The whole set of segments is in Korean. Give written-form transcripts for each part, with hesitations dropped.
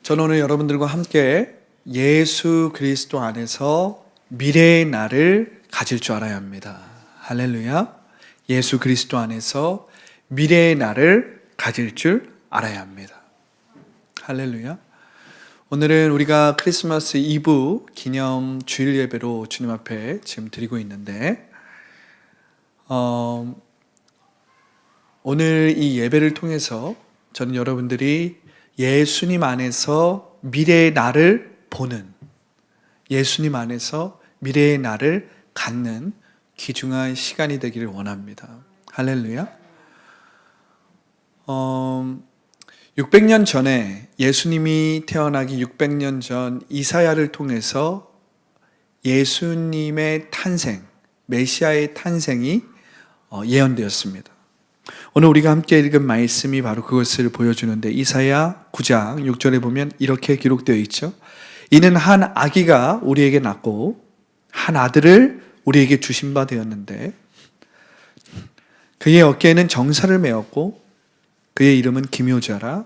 저는 오늘 여러분들과 함께 예수 그리스도 안에서 미래의 나를 가질 줄 알아야 합니다. 할렐루야. 예수 그리스도 안에서 미래의 나를 가질 줄 알아야 합니다. 할렐루야. 오늘은 우리가 크리스마스 이브 기념 주일 예배로 주님 앞에 지금 드리고 있는데 오늘 이 예배를 통해서 저는 여러분들이 예수님 안에서 미래의 나를 보는, 예수님 안에서 미래의 나를 갖는 귀중한 시간이 되기를 원합니다. 할렐루야. 600년 전에 예수님이 태어나기 600년 전 이사야를 통해서 예수님의 탄생, 메시아의 탄생이 예언되었습니다. 오늘 우리가 함께 읽은 말씀이 바로 그것을 보여주는데 이사야 9장 6절에 보면 이렇게 기록되어 있죠. 이는 한 아기가 우리에게 낳고 한 아들을 우리에게 주신 바 되었는데 그의 어깨에는 정사를 메었고 그의 이름은 기묘자라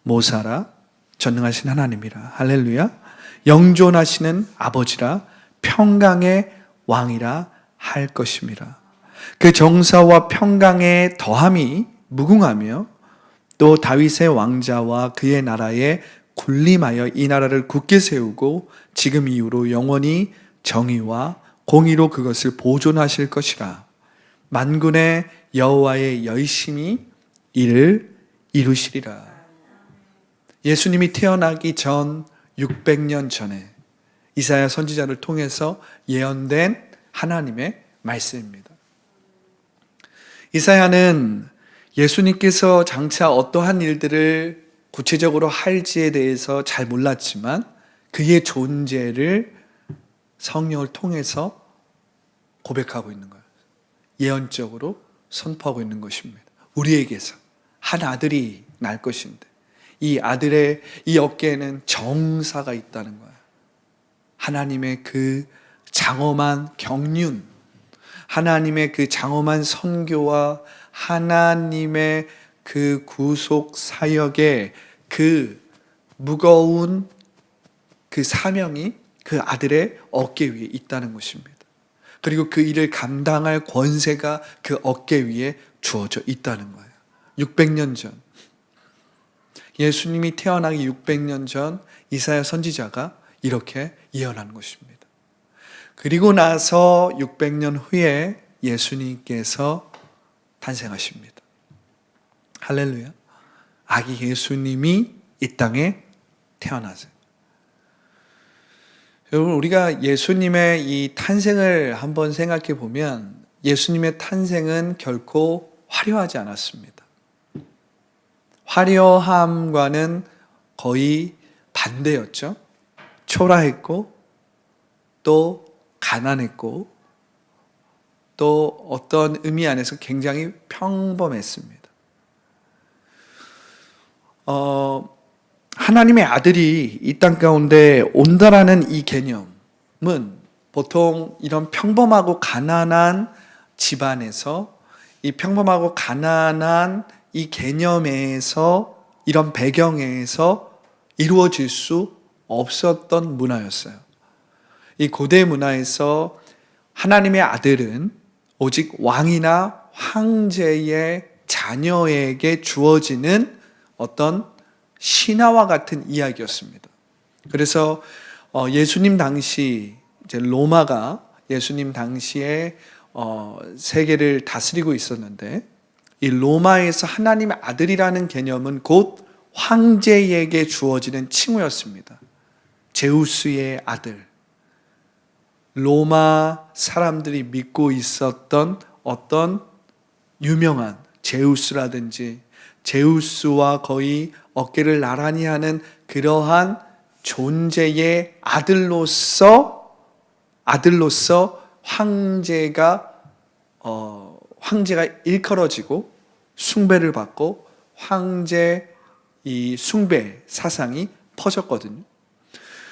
모사라 전능하신 하나님이라. 할렐루야. 영존하시는 아버지라 평강의 왕이라 할 것임이라. 그 정사와 평강의 더함이 무궁하며 또 다윗의 왕자와 그의 나라에 군림하여 이 나라를 굳게 세우고 지금 이후로 영원히 정의와 공의로 그것을 보존하실 것이라. 만군의 여호와의 열심히 이를 이루시리라. 예수님이 태어나기 전 600년 전에 이사야 선지자를 통해서 예언된 하나님의 말씀입니다. 이사야는 예수님께서 장차 어떠한 일들을 구체적으로 할지에 대해서 잘 몰랐지만 그의 존재를 성령을 통해서 고백하고 있는 거예요. 예언적으로 선포하고 있는 것입니다. 우리에게서 한 아들이 날 것인데 이 아들의 이 어깨에는 정사가 있다는 거예요. 하나님의 그 장엄한 경륜, 하나님의 그 장엄한 선교와 하나님의 그 구속 사역의 그 무거운 그 사명이 그 아들의 어깨 위에 있다는 것입니다. 그리고 그 일을 감당할 권세가 그 어깨 위에 주어져 있다는 거예요. 600년 전 예수님이 태어나기 600년 전 이사야 선지자가 이렇게 예언한 것입니다. 그리고 나서 600년 후에 예수님께서 탄생하십니다. 할렐루야. 아기 예수님이 이 땅에 태어나세요. 여러분, 우리가 예수님의 이 탄생을 한번 생각해 보면 예수님의 탄생은 결코 화려하지 않았습니다. 화려함과는 거의 반대였죠. 초라했고 또 가난했고 또 어떤 의미 안에서 굉장히 평범했습니다. 하나님의 아들이 이 땅 가운데 온다라는 이 개념은 보통 이런 평범하고 가난한 집안에서 이 평범하고 가난한 이 개념에서 이런 배경에서 이루어질 수 없었던 문화였어요. 이 고대 문화에서 하나님의 아들은 오직 왕이나 황제의 자녀에게 주어지는 어떤 신화와 같은 이야기였습니다. 그래서 예수님 당시 이제 로마가 예수님 당시에 세계를 다스리고 있었는데 이 로마에서 하나님의 아들이라는 개념은 곧 황제에게 주어지는 칭호였습니다. 제우스의 아들. 로마 사람들이 믿고 있었던 어떤 유명한 제우스라든지 제우스와 거의 어깨를 나란히 하는 그러한 존재의 아들로서 황제가 일컬어지고 숭배를 받고 황제 이 숭배 사상이 퍼졌거든요.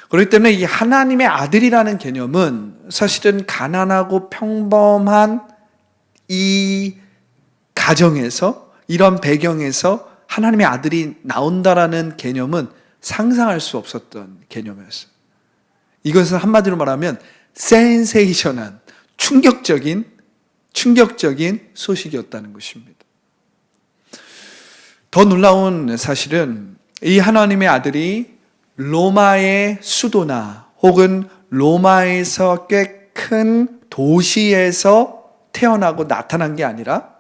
그렇기 때문에 이 하나님의 아들이라는 개념은 사실은 가난하고 평범한 이 가정에서 이런 배경에서 하나님의 아들이 나온다라는 개념은 상상할 수 없었던 개념이었어요. 이것은 한마디로 말하면 센세이션한 충격적인 소식이었다는 것입니다. 더 놀라운 사실은 이 하나님의 아들이 로마의 수도나 혹은 로마에서 꽤 큰 도시에서 태어나고 나타난 게 아니라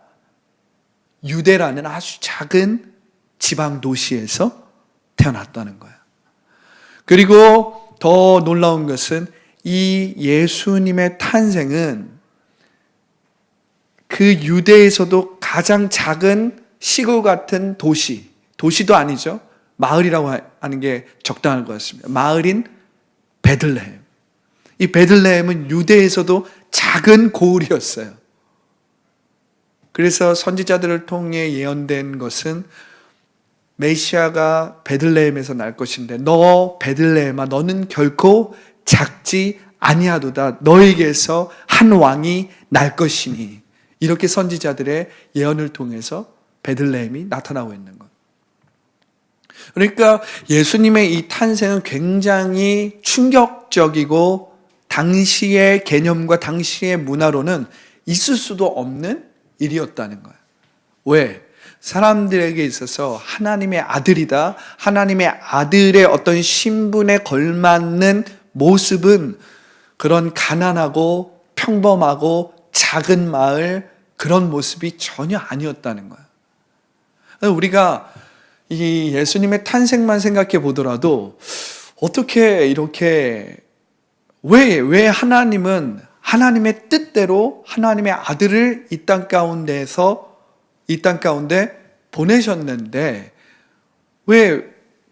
유대라는 아주 작은 지방 도시에서 태어났다는 거예요. 그리고 더 놀라운 것은 이 예수님의 탄생은 그 유대에서도 가장 작은 시골 같은 도시도 아니죠. 마을이라고 하는 게 적당할 것 같습니다. 마을인 베들레헴. 이 베들레헴은 유대에서도 작은 고을이었어요. 그래서 선지자들을 통해 예언된 것은 메시아가 베들레헴에서 날 것인데 너 베들레헴아 너는 결코 작지 아니하도다. 너에게서 한 왕이 날 것이니. 이렇게 선지자들의 예언을 통해서 베들레헴이 나타나고 있는 것. 그러니까 예수님의 이 탄생은 굉장히 충격적이고 당시의 개념과 당시의 문화로는 있을 수도 없는 일이었다는 거예요. 왜? 사람들에게 있어서 하나님의 아들이다. 하나님의 아들의 어떤 신분에 걸맞는 모습은 그런 가난하고 평범하고 작은 마을 그런 모습이 전혀 아니었다는 거예요. 우리가 이 예수님의 탄생만 생각해 보더라도 어떻게 이렇게 왜 하나님은 하나님의 뜻대로 하나님의 아들을 이 땅 가운데 보내셨는데 왜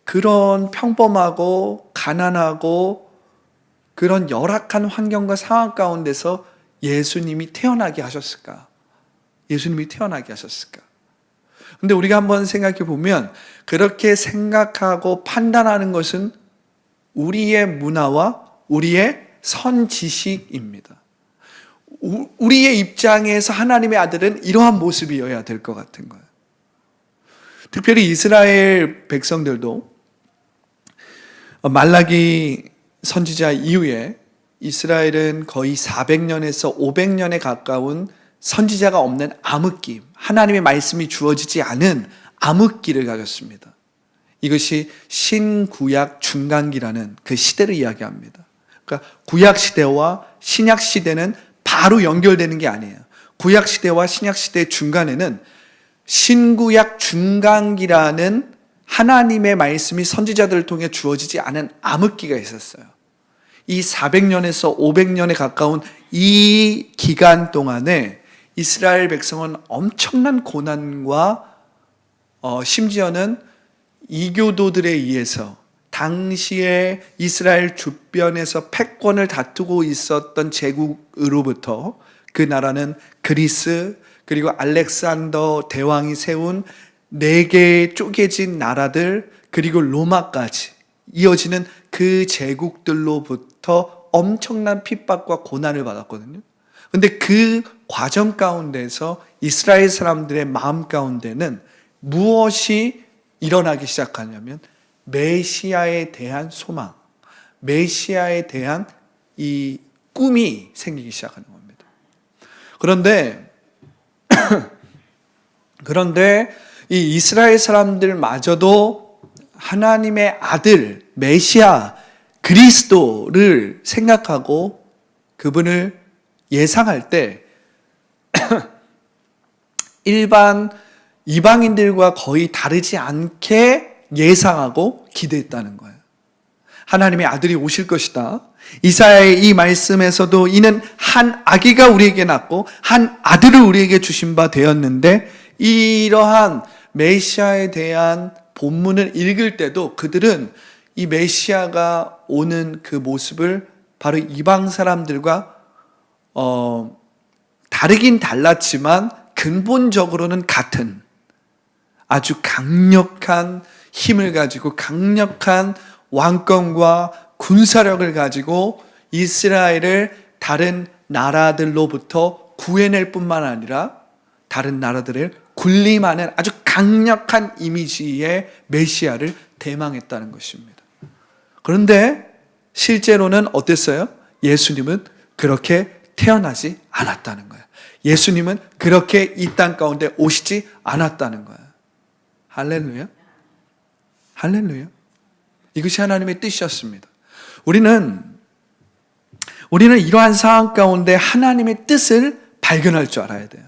그런 평범하고 가난하고 그런 열악한 환경과 상황 가운데서 예수님이 태어나게 하셨을까? 근데 우리가 한번 생각해 보면 그렇게 생각하고 판단하는 것은 우리의 문화와 우리의 선지식입니다. 우리의 입장에서 하나님의 아들은 이러한 모습이어야 될 것 같은 거예요. 특별히 이스라엘 백성들도 말라기 선지자 이후에 이스라엘은 거의 400년에서 500년에 가까운 선지자가 없는 암흑기, 하나님의 말씀이 주어지지 않은 암흑기를 가졌습니다. 이것이 신구약 중간기라는 그 시대를 이야기합니다. 그러니까 구약 시대와 신약 시대는 바로 연결되는 게 아니에요. 구약 시대와 신약 시대의 중간에는 신구약 중간기라는 하나님의 말씀이 선지자들을 통해 주어지지 않은 암흑기가 있었어요. 이 400년에서 500년에 가까운 이 기간 동안에 이스라엘 백성은 엄청난 고난과 심지어는 이교도들에 의해서 당시에 이스라엘 주변에서 패권을 다투고 있었던 제국으로부터 그 나라는 그리스 그리고 알렉산더 대왕이 세운 4개의 쪼개진 나라들 그리고 로마까지 이어지는 그 제국들로부터 엄청난 핍박과 고난을 받았거든요. 근데 그 과정 가운데서 이스라엘 사람들의 마음 가운데는 무엇이 일어나기 시작하냐면 메시아에 대한 소망, 메시아에 대한 이 꿈이 생기기 시작하는 겁니다. 그런데 이 이스라엘 사람들마저도 하나님의 아들, 메시아, 그리스도를 생각하고 그분을 예상할 때 일반 이방인들과 거의 다르지 않게 예상하고 기대했다는 거예요. 하나님의 아들이 오실 것이다. 이사야의 이 말씀에서도 이는 한 아기가 우리에게 낳고 한 아들을 우리에게 주신 바 되었는데 이러한 메시아에 대한 본문을 읽을 때도 그들은 이 메시아가 오는 그 모습을 바로 이방 사람들과 다르긴 달랐지만 근본적으로는 같은 아주 강력한 힘을 가지고 강력한 왕권과 군사력을 가지고 이스라엘을 다른 나라들로부터 구해낼 뿐만 아니라 다른 나라들을 군림하는 아주 강력한 이미지의 메시아를 대망했다는 것입니다. 그런데 실제로는 어땠어요? 예수님은 그렇게 태어나지 않았다는 거예요. 예수님은 그렇게 이 땅 가운데 오시지 않았다는 거예요. 할렐루야. 할렐루야. 이것이 하나님의 뜻이었습니다. 우리는 이러한 상황 가운데 하나님의 뜻을 발견할 줄 알아야 돼요.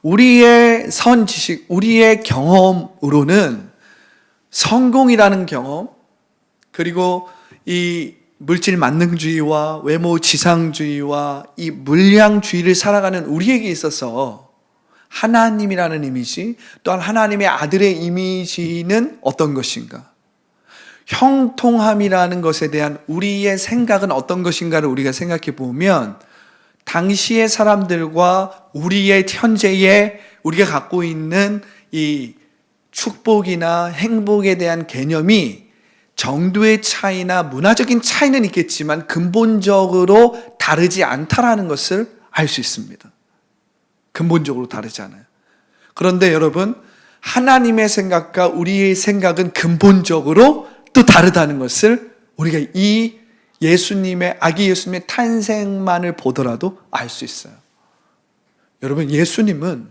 우리의 선지식, 우리의 경험으로는 성공이라는 경험, 그리고 이 물질 만능주의와 외모 지상주의와 이 물량주의를 살아가는 우리에게 있어서 하나님이라는 이미지, 또한 하나님의 아들의 이미지는 어떤 것인가? 형통함이라는 것에 대한 우리의 생각은 어떤 것인가를 우리가 생각해 보면 당시의 사람들과 우리의 현재의 우리가 갖고 있는 이 축복이나 행복에 대한 개념이 정도의 차이나 문화적인 차이는 있겠지만 근본적으로 다르지 않다라는 것을 알 수 있습니다. 근본적으로 다르지 않아요. 그런데 여러분, 하나님의 생각과 우리의 생각은 근본적으로 또 다르다는 것을 우리가 이 예수님의, 아기 예수님의 탄생만을 보더라도 알 수 있어요. 여러분, 예수님은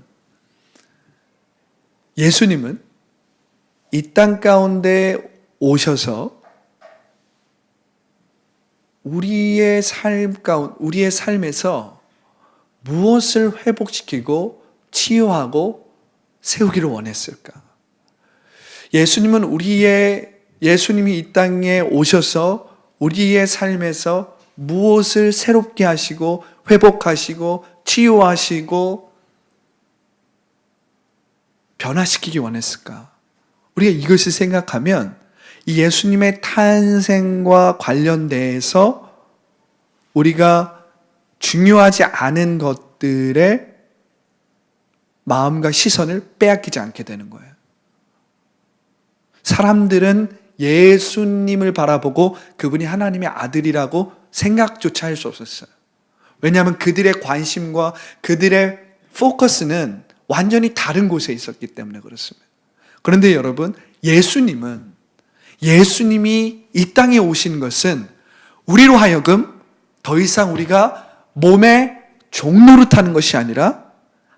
이 땅 가운데 오셔서 우리의 삶에서 무엇을 회복시키고 치유하고 세우기를 원했을까? 예수님이 이 땅에 오셔서 우리의 삶에서 무엇을 새롭게 하시고 회복하시고 치유하시고 변화시키기 원했을까? 우리가 이것을 생각하면 이 예수님의 탄생과 관련돼서 우리가 중요하지 않은 것들의 마음과 시선을 빼앗기지 않게 되는 거예요. 사람들은 예수님을 바라보고 그분이 하나님의 아들이라고 생각조차 할 수 없었어요. 왜냐하면 그들의 관심과 그들의 포커스는 완전히 다른 곳에 있었기 때문에 그렇습니다. 그런데 여러분, 예수님이 이 땅에 오신 것은 우리로 하여금 더 이상 우리가 몸의 종노릇하는 것이 아니라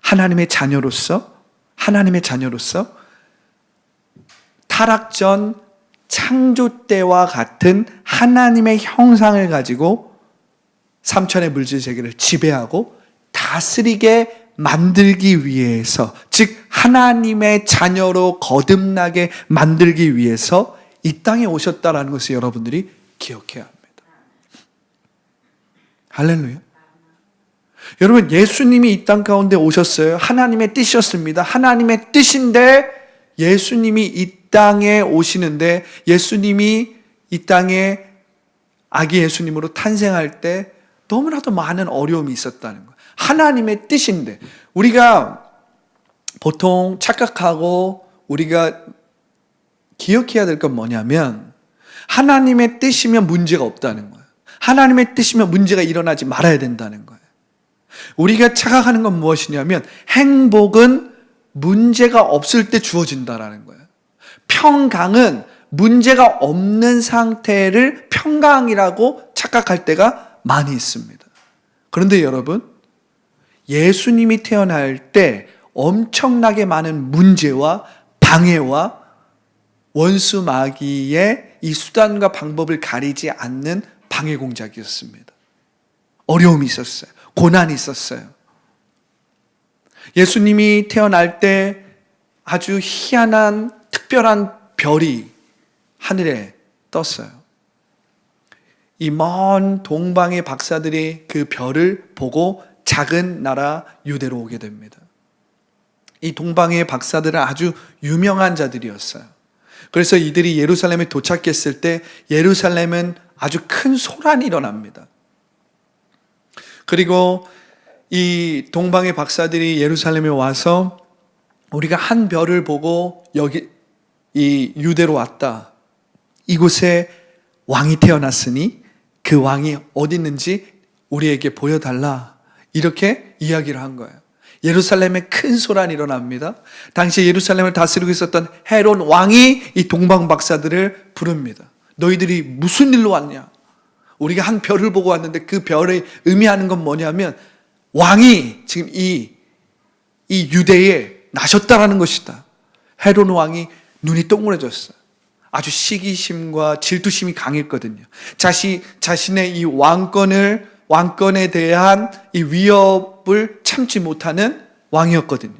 하나님의 자녀로서 타락 전 창조 때와 같은 하나님의 형상을 가지고 삼천의 물질 세계를 지배하고 다스리게 만들기 위해서, 즉 하나님의 자녀로 거듭나게 만들기 위해서 이 땅에 오셨다라는 것을 여러분들이 기억해야 합니다. 할렐루야. 여러분, 예수님이 이 땅 가운데 오셨어요. 하나님의 뜻이었습니다. 하나님의 뜻인데 예수님이 이 땅에 오시는데, 예수님이 이 땅에 아기 예수님으로 탄생할 때 너무나도 많은 어려움이 있었다는 거예요. 하나님의 뜻인데, 우리가 보통 착각하고 우리가 기억해야 될 건 뭐냐면, 하나님의 뜻이면 문제가 없다는 거예요. 하나님의 뜻이면 문제가 일어나지 말아야 된다는 거예요. 우리가 착각하는 건 무엇이냐면, 행복은 문제가 없을 때 주어진다라는 거예요. 평강은 문제가 없는 상태를 평강이라고 착각할 때가 많이 있습니다. 그런데 여러분, 예수님이 태어날 때 엄청나게 많은 문제와 방해와 원수 마귀의 이 수단과 방법을 가리지 않는 방해 공작이었습니다. 어려움이 있었어요. 고난이 있었어요. 예수님이 태어날 때 아주 희한한 특별한 별이 하늘에 떴어요. 이 먼 동방의 박사들이 그 별을 보고 작은 나라 유대로 오게 됩니다. 이 동방의 박사들은 아주 유명한 자들이었어요. 그래서 이들이 예루살렘에 도착했을 때 예루살렘은 아주 큰 소란이 일어납니다. 그리고 이 동방의 박사들이 예루살렘에 와서 우리가 한 별을 보고 여기 이 유대로 왔다. 이곳에 왕이 태어났으니 그 왕이 어디 있는지 우리에게 보여달라. 이렇게 이야기를 한 거예요. 예루살렘에 큰 소란이 일어납니다. 당시 예루살렘을 다스리고 있었던 헤롯 왕이 이 동방 박사들을 부릅니다. 너희들이 무슨 일로 왔냐? 우리가 한 별을 보고 왔는데 그 별이 의미하는 건 뭐냐면 왕이 지금 이 유대에 나셨다라는 것이다. 헤롯 왕이 눈이 동그래졌어요. 아주 시기심과 질투심이 강했거든요. 자신의 이 왕권에 대한 이 위협을 참지 못하는 왕이었거든요.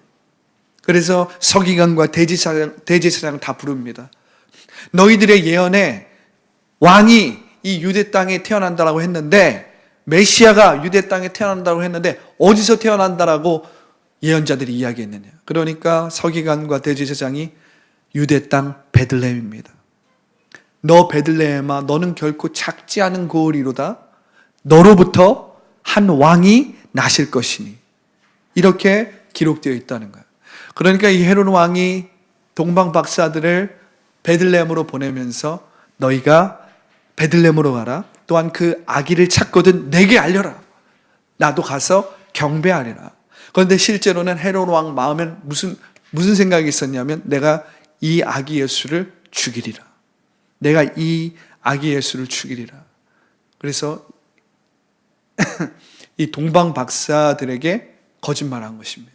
그래서 서기관과 대제사장 다 부릅니다. 너희들의 예언에 왕이 이 유대 땅에 태어난다라고 했는데, 메시아가 유대 땅에 태어난다고 했는데 어디서 태어난다라고 예언자들이 이야기했느냐. 그러니까 서기관과 대제사장이 유대 땅 베들레헴입니다. 너 베들레헴아, 너는 결코 작지 않은 고을이로다. 너로부터 한 왕이 나실 것이니. 이렇게 기록되어 있다는 거예요. 그러니까 이 헤롯 왕이 동방 박사들을 베들레헴으로 보내면서 너희가 베들레헴으로 가라. 또한 그 아기를 찾거든 내게 알려라. 나도 가서 경배하리라. 그런데 실제로는 헤롯 왕 마음엔 무슨 생각이 있었냐면 내가 이 아기 예수를 죽이리라. 내가 이 아기 예수를 죽이리라. 그래서 이 동방 박사들에게 거짓말한 것입니다.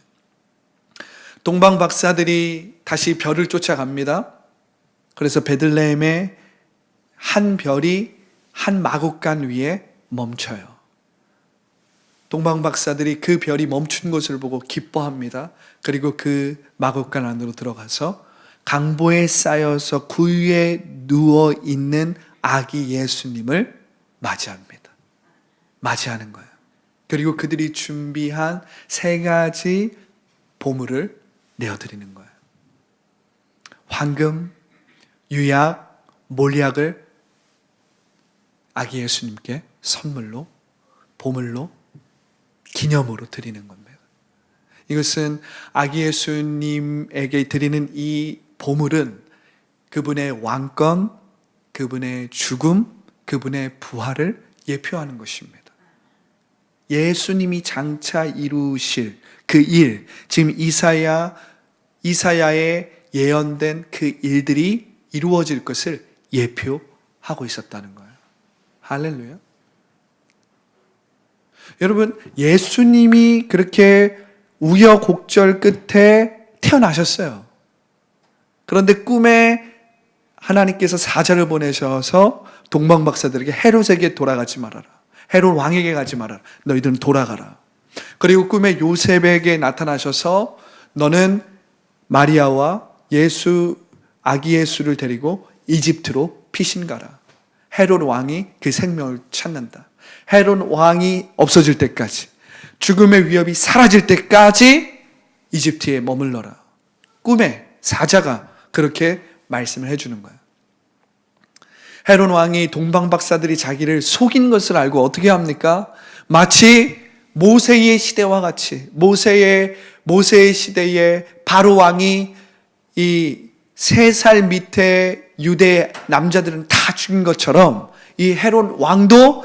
동방 박사들이 다시 별을 쫓아갑니다. 그래서 베들레헴에 한 별이 한 마국간 위에 멈춰요. 동방 박사들이 그 별이 멈춘 것을 보고 기뻐합니다. 그리고 그 마국간 안으로 들어가서 강보에 쌓여서 구유에 누워 있는 아기 예수님을 맞이합니다. 맞이하는 거예요. 그리고 그들이 준비한 3가지 보물을 내어드리는 거예요. 황금, 유약, 몰약을 아기 예수님께 선물로, 보물로, 기념으로 드리는 겁니다. 이것은 아기 예수님에게 드리는 이 보물은 그분의 왕권, 그분의 죽음, 그분의 부활을 예표하는 것입니다. 예수님이 장차 이루실 그 일, 지금 이사야에 예언된 그 일들이 이루어질 것을 예표하고 있었다는 거예요. 할렐루야. 여러분, 예수님이 그렇게 우여곡절 끝에 태어나셨어요. 그런데 꿈에 하나님께서 사자를 보내셔서 동방 박사들에게 헤롯에게 돌아가지 말아라. 헤롯 왕에게 가지 말아라. 너희들은 돌아가라. 그리고 꿈에 요셉에게 나타나셔서 너는 마리아와 아기 예수를 데리고 이집트로 피신 가라. 헤롯 왕이 그 생명을 찾는다. 헤롯 왕이 없어질 때까지, 죽음의 위협이 사라질 때까지 이집트에 머물러라. 꿈에 사자가 그렇게 말씀을 해주는 거예요. 헤롯 왕이 동방 박사들이 자기를 속인 것을 알고 어떻게 합니까? 마치 모세의 시대와 같이, 모세의 시대에 바로 왕이 이 3살 밑에 유대 남자들은 다 죽인 것처럼 이 헤롯 왕도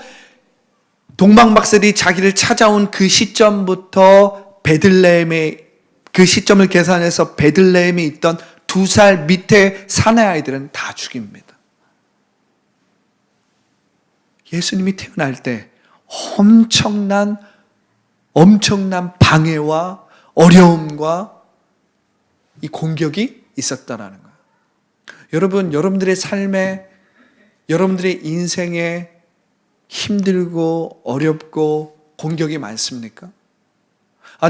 동방 박사들이 자기를 찾아온 그 시점부터 베들레헴에, 그 시점을 계산해서 베들레헴에 있던 2살 밑에 사내 아이들은 다 죽입니다. 예수님이 태어날 때 엄청난 방해와 어려움과 이 공격이 있었다라는 거예요. 여러분, 여러분들의 삶에, 여러분들의 인생에 힘들고 어렵고 공격이 많습니까?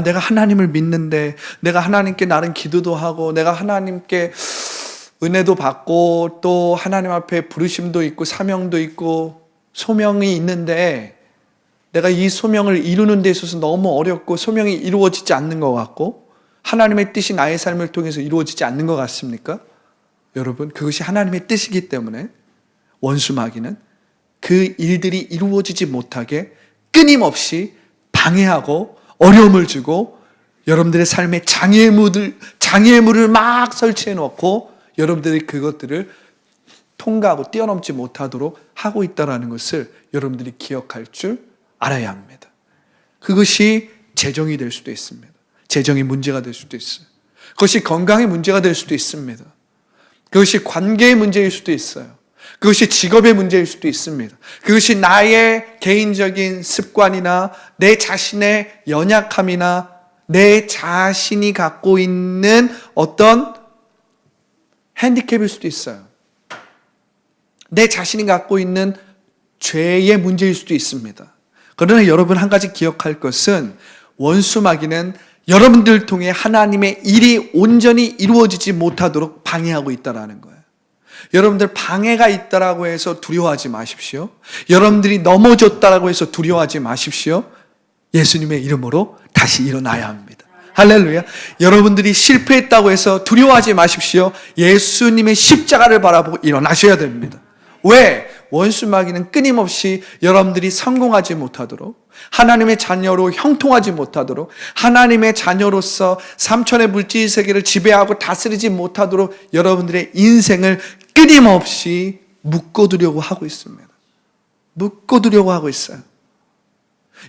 내가 하나님을 믿는데, 내가 하나님께 나름 기도도 하고, 내가 하나님께 은혜도 받고, 또 하나님 앞에 부르심도 있고, 사명도 있고, 소명이 있는데, 내가 이 소명을 이루는 데 있어서 너무 어렵고, 소명이 이루어지지 않는 것 같고, 하나님의 뜻이 나의 삶을 통해서 이루어지지 않는 것 같습니까? 여러분, 그것이 하나님의 뜻이기 때문에 원수 마귀는 그 일들이 이루어지지 못하게 끊임없이 방해하고 어려움을 주고 여러분들의 삶에 장애물을 막 설치해 놓고 여러분들이 그것들을 통과하고 뛰어넘지 못하도록 하고 있다는 것을 여러분들이 기억할 줄 알아야 합니다. 그것이 재정이 될 수도 있습니다. 재정이 문제가 될 수도 있어요. 그것이 건강의 문제가 될 수도 있습니다. 그것이 관계의 문제일 수도 있어요. 그것이 직업의 문제일 수도 있습니다. 그것이 나의 개인적인 습관이나 내 자신의 연약함이나 내 자신이 갖고 있는 어떤 핸디캡일 수도 있어요. 내 자신이 갖고 있는 죄의 문제일 수도 있습니다. 그러나 여러분 한 가지 기억할 것은 원수 마귀는 여러분들 통해 하나님의 일이 온전히 이루어지지 못하도록 방해하고 있다는 거예요. 여러분들 방해가 있다라고 해서 두려워하지 마십시오. 여러분들이 넘어졌다라고 해서 두려워하지 마십시오. 예수님의 이름으로 다시 일어나야 합니다. 할렐루야. 여러분들이 실패했다고 해서 두려워하지 마십시오. 예수님의 십자가를 바라보고 일어나셔야 됩니다. 왜? 원수 마귀는 끊임없이 여러분들이 성공하지 못하도록, 하나님의 자녀로 형통하지 못하도록, 하나님의 자녀로서 삼천의 물질 세계를 지배하고 다스리지 못하도록 여러분들의 인생을 끊임없이 묶어두려고 하고 있습니다. 묶어두려고 하고 있어요.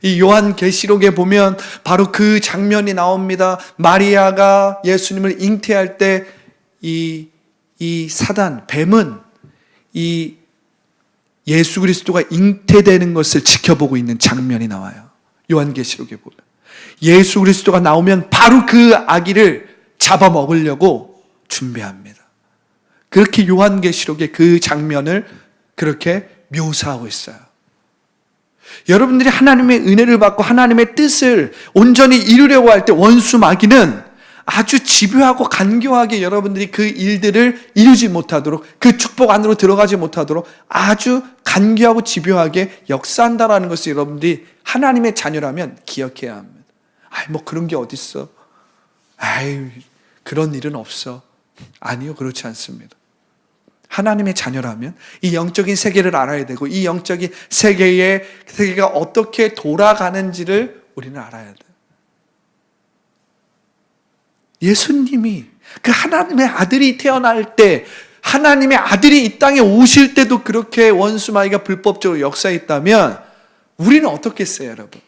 이 요한계시록에 보면 바로 그 장면이 나옵니다. 마리아가 예수님을 잉태할 때 이 사단, 뱀은 이 예수 그리스도가 잉태되는 것을 지켜보고 있는 장면이 나와요. 요한계시록에 보면 예수 그리스도가 나오면 바로 그 아기를 잡아먹으려고 준비합니다. 그렇게 요한계시록의 그 장면을 그렇게 묘사하고 있어요. 여러분들이 하나님의 은혜를 받고 하나님의 뜻을 온전히 이루려고 할 때 원수 마귀는 아주 집요하고 간교하게 여러분들이 그 일들을 이루지 못하도록, 그 축복 안으로 들어가지 못하도록 아주 간교하고 집요하게 역사한다라는 것을 여러분들이 하나님의 자녀라면 기억해야 합니다. 뭐 그런 게 어딨어? 그런 일은 없어. 아니요, 그렇지 않습니다. 하나님의 자녀라면 이 영적인 세계를 알아야 되고, 이 영적인 세계가 어떻게 돌아가는지를 우리는 알아야 돼요. 예수님이 그 하나님의 아들이 태어날 때, 하나님의 아들이 이 땅에 오실 때도 그렇게 원수 마귀가 불법적으로 역사했다면 우리는 어떻겠어요, 여러분?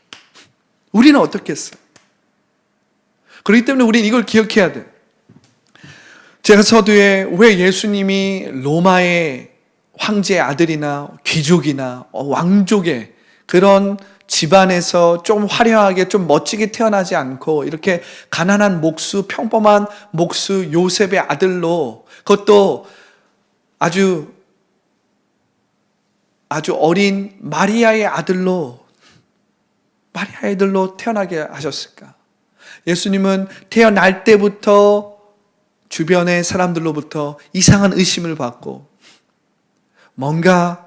우리는 어떻겠어요? 그렇기 때문에 우리는 이걸 기억해야 돼요. 제가 서두에 왜 예수님이 로마의 황제의 아들이나 귀족이나 왕족의 그런 집안에서 좀 화려하게 좀 멋지게 태어나지 않고 이렇게 가난한 목수, 평범한 목수 요셉의 아들로, 그것도 아주 어린 마리아의 아들로 태어나게 하셨을까? 예수님은 태어날 때부터 주변의 사람들로부터 이상한 의심을 받고 뭔가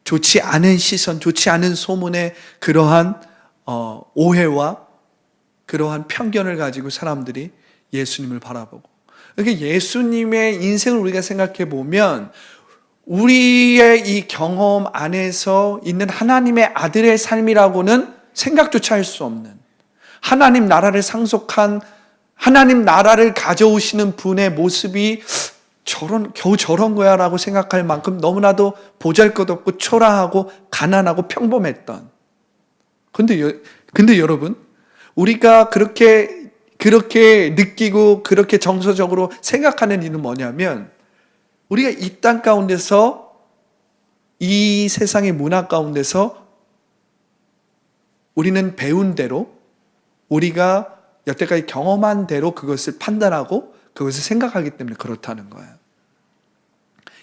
좋지 않은 시선, 좋지 않은 소문에 그러한 오해와 그러한 편견을 가지고 사람들이 예수님을 바라보고, 그러니까 예수님의 인생을 우리가 생각해 보면 우리의 이 경험 안에서 있는 하나님의 아들의 삶이라고는 생각조차 할 수 없는, 하나님 나라를 상속한, 하나님 나라를 가져오시는 분의 모습이 겨우 저런 거야 라고 생각할 만큼 너무나도 보잘것없고 초라하고 가난하고 평범했던. 근데 여러분, 우리가 그렇게 느끼고 그렇게 정서적으로 생각하는 이유는 뭐냐면, 우리가 이 땅 가운데서, 이 세상의 문화 가운데서 우리는 배운 대로, 우리가 여태까지 경험한 대로 그것을 판단하고 그것을 생각하기 때문에 그렇다는 거예요.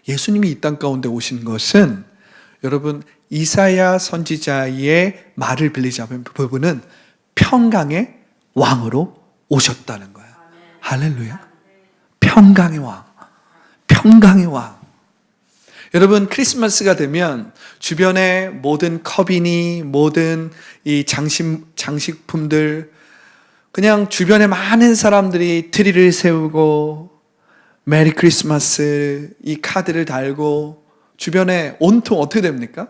예수님이 이 땅 가운데 오신 것은, 여러분, 이사야 선지자의 말을 빌리자면 부분은 평강의 왕으로 오셨다는 거예요. 할렐루야. 평강의 왕. 평강의 왕. 여러분, 크리스마스가 되면 주변에 모든 컵이니 모든 이 장식품들, 그냥 주변에 많은 사람들이 트리를 세우고 메리 크리스마스 이 카드를 달고 주변에 온통 어떻게 됩니까?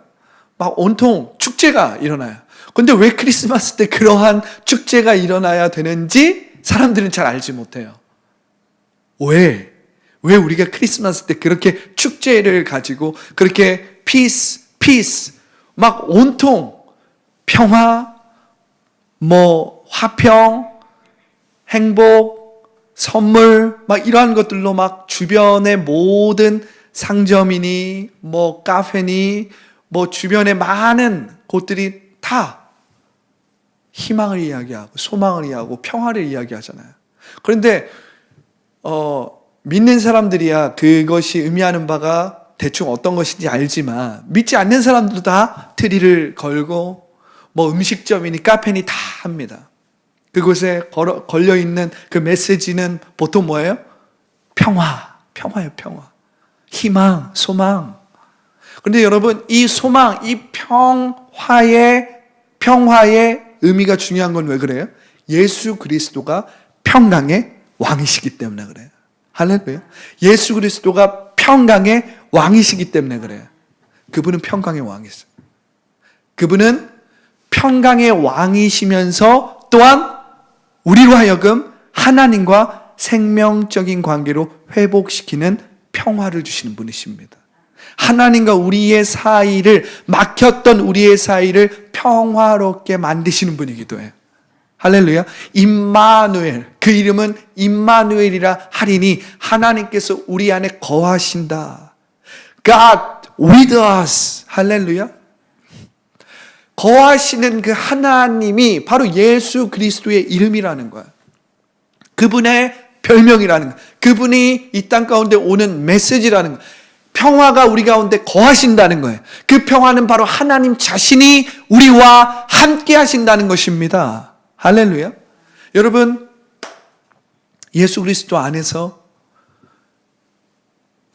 막 온통 축제가 일어나요. 근데 왜 크리스마스 때 그러한 축제가 일어나야 되는지 사람들은 잘 알지 못해요. 왜 우리가 크리스마스 때 그렇게 축제를 가지고 그렇게 피스 막 온통 평화, 화평, 행복, 선물, 막 이러한 것들로 막 주변의 모든 상점이니, 뭐 카페니, 뭐 주변의 많은 곳들이 다 희망을 이야기하고 소망을 이야기하고 평화를 이야기하잖아요. 그런데 믿는 사람들이야 그것이 의미하는 바가 대충 어떤 것인지 알지만 믿지 않는 사람들도 다 트리를 걸고 뭐 음식점이니 카페니 다 합니다. 그곳에 걸려있는 그 메시지는 보통 뭐예요? 평화예요, 평화. 희망, 소망. 그런데 여러분, 이 소망, 이 평화의 의미가 중요한 건 왜 그래요? 예수 그리스도가 평강의 왕이시기 때문에 그래요. 할렐루야. 예수 그리스도가 평강의 왕이시기 때문에 그래요. 그분은 평강의 왕이세요. 그분은 평강의 왕이시면서 또한 우리로 하여금 하나님과 생명적인 관계로 회복시키는 평화를 주시는 분이십니다. 하나님과 우리의 사이를, 막혔던 우리의 사이를 평화롭게 만드시는 분이기도 해요. 할렐루야. 임마누엘, 그 이름은 임마누엘이라 하리니 하나님께서 우리 안에 거하신다. God with us. 할렐루야. 거하시는 그 하나님이 바로 예수 그리스도의 이름이라는 거야. 그분의 별명이라는 거야. 그분이 이 땅 가운데 오는 메시지라는 거야. 평화가 우리 가운데 거하신다는 거예요. 그 평화는 바로 하나님 자신이 우리와 함께 하신다는 것입니다. 할렐루야. 여러분, 예수 그리스도 안에서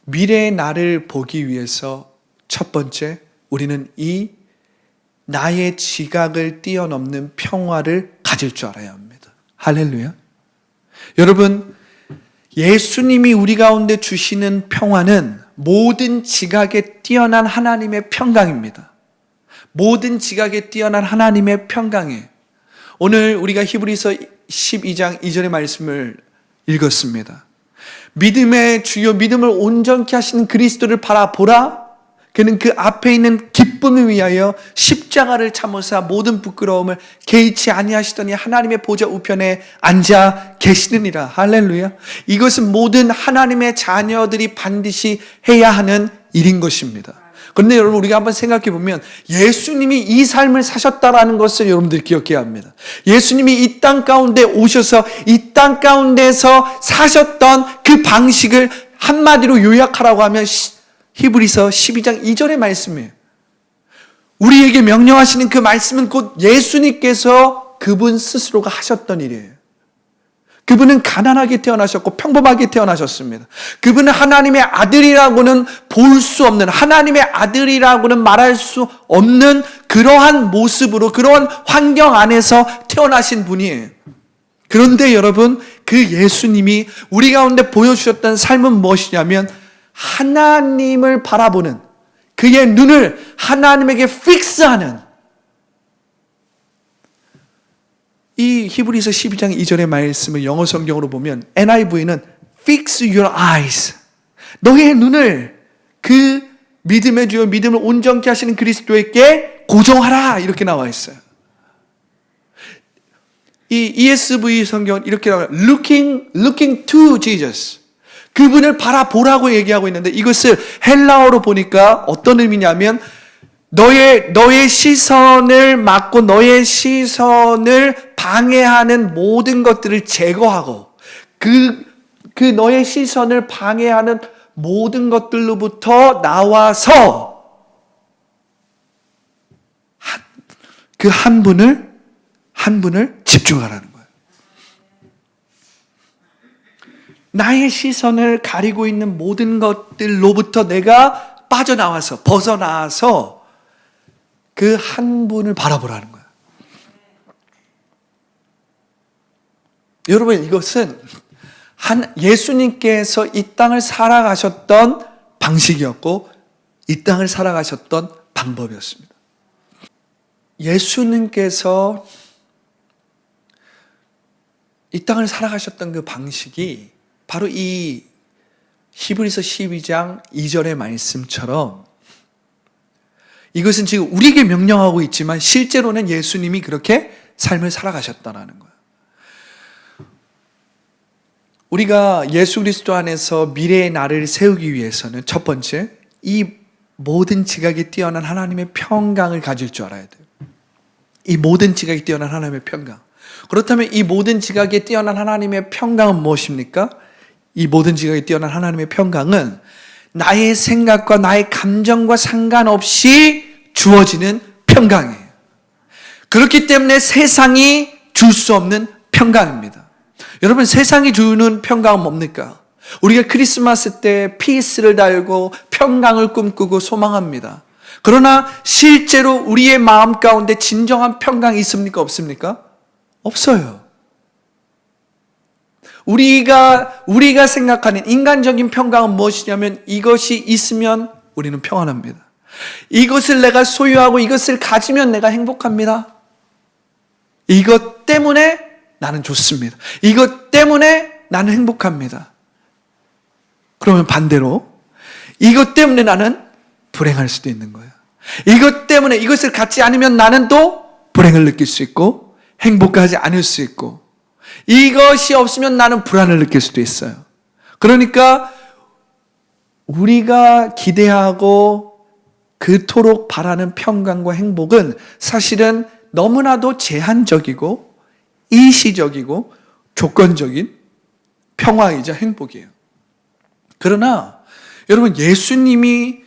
미래의 나를 보기 위해서 첫 번째, 우리는 이 나의 지각을 뛰어넘는 평화를 가질 줄 알아야 합니다. 할렐루야. 여러분, 예수님이 우리 가운데 주시는 평화는 모든 지각에 뛰어난 하나님의 평강입니다. 모든 지각에 뛰어난 하나님의 평강이에요. 오늘 우리가 히브리서 12장 2절의 말씀을 읽었습니다. 믿음의 주요, 믿음을 온전케 하시는 그리스도를 바라보라. 그는 그 앞에 있는 기쁨을 위하여 십자가를 참으사 모든 부끄러움을 개의치 아니하시더니 하나님의 보좌 우편에 앉아 계시느니라. 할렐루야. 이것은 모든 하나님의 자녀들이 반드시 해야 하는 일인 것입니다. 그런데 여러분, 우리가 한번 생각해 보면 예수님이 이 삶을 사셨다라는 것을 여러분들이 기억해야 합니다. 예수님이 이 땅 가운데 오셔서 이 땅 가운데서 사셨던 그 방식을 한마디로 요약하라고 하면 히브리서 12장 2절의 말씀이에요. 우리에게 명령하시는 그 말씀은 곧 예수님께서 그분 스스로가 하셨던 일이에요. 그분은 가난하게 태어나셨고 평범하게 태어나셨습니다. 그분은 하나님의 아들이라고는 볼 수 없는, 하나님의 아들이라고는 말할 수 없는 그러한 모습으로, 그러한 환경 안에서 태어나신 분이에요. 그런데 여러분, 그 예수님이 우리 가운데 보여주셨던 삶은 무엇이냐면 하나님을 바라보는, 그의 눈을 하나님에게 픽스하는, 이 히브리서 12장 2절의 말씀을 영어 성경으로 보면 NIV는 fix your eyes, 너의 눈을 그 믿음의 주요, 믿음을 온전케 하시는 그리스도에게 고정하라, 이렇게 나와 있어요. 이 ESV 성경은 이렇게 나와요. looking to Jesus, 그분을 바라보라고 얘기하고 있는데, 이것을 헬라어로 보니까 어떤 의미냐면 너의 시선을 막고 너의 시선을 방해하는 모든 것들을 제거하고 그 너의 시선을 방해하는 모든 것들로부터 나와서 그 한 분을 집중하라는 거예요. 나의 시선을 가리고 있는 모든 것들로부터 내가 빠져나와서, 벗어나와서 그 한 분을 바라보라는 거예요. 여러분, 이것은 예수님께서 이 땅을 살아가셨던 방식이었고 이 땅을 살아가셨던 방법이었습니다. 예수님께서 이 땅을 살아가셨던 그 방식이 바로 이 히브리서 12장 2절의 말씀처럼, 이것은 지금 우리에게 명령하고 있지만 실제로는 예수님이 그렇게 삶을 살아가셨다는 거예요. 우리가 예수 그리스도 안에서 미래의 나를 세우기 위해서는 첫 번째, 이 모든 지각이 뛰어난 하나님의 평강을 가질 줄 알아야 돼요. 이 모든 지각이 뛰어난 하나님의 평강. 그렇다면 이 모든 지각이 뛰어난 하나님의 평강은 무엇입니까? 이 모든 지각이 뛰어난 하나님의 평강은 나의 생각과 나의 감정과 상관없이 주어지는 평강이에요. 그렇기 때문에 세상이 줄 수 없는 평강입니다. 여러분, 세상이 주는 평강은 뭡니까? 우리가 크리스마스 때 피스를 달고 평강을 꿈꾸고 소망합니다. 그러나 실제로 우리의 마음 가운데 진정한 평강이 있습니까? 없습니까? 없어요. 우리가 생각하는 인간적인 평강은 무엇이냐면 이것이 있으면 우리는 평안합니다. 이것을 내가 소유하고 이것을 가지면 내가 행복합니다. 이것 때문에 나는 좋습니다. 이것 때문에 나는 행복합니다. 그러면 반대로 이것 때문에 나는 불행할 수도 있는 거예요. 이것 때문에 이것을 갖지 않으면 나는 또 불행을 느낄 수 있고 행복하지 않을 수 있고 이것이 없으면 나는 불안을 느낄 수도 있어요. 그러니까 우리가 기대하고 그토록 바라는 평강과 행복은 사실은 너무나도 제한적이고 일시적이고 조건적인 평화이자 행복이에요. 그러나 여러분, 예수님이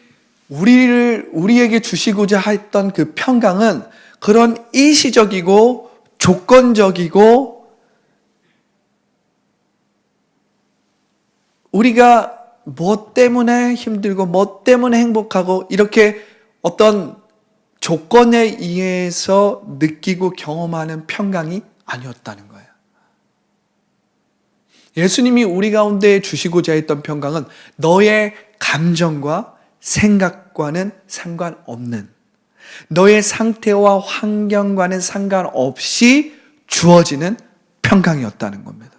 우리에게 주시고자 했던 그 평강은 그런 일시적이고 조건적이고 우리가 뭐 때문에 힘들고 뭐 때문에 행복하고 이렇게 어떤 조건에 의해서 느끼고 경험하는 평강이 아니었다는 거예요. 예수님이 우리 가운데 주시고자 했던 평강은 너의 감정과 생각과는 상관없는, 너의 상태와 환경과는 상관없이 주어지는 평강이었다는 겁니다.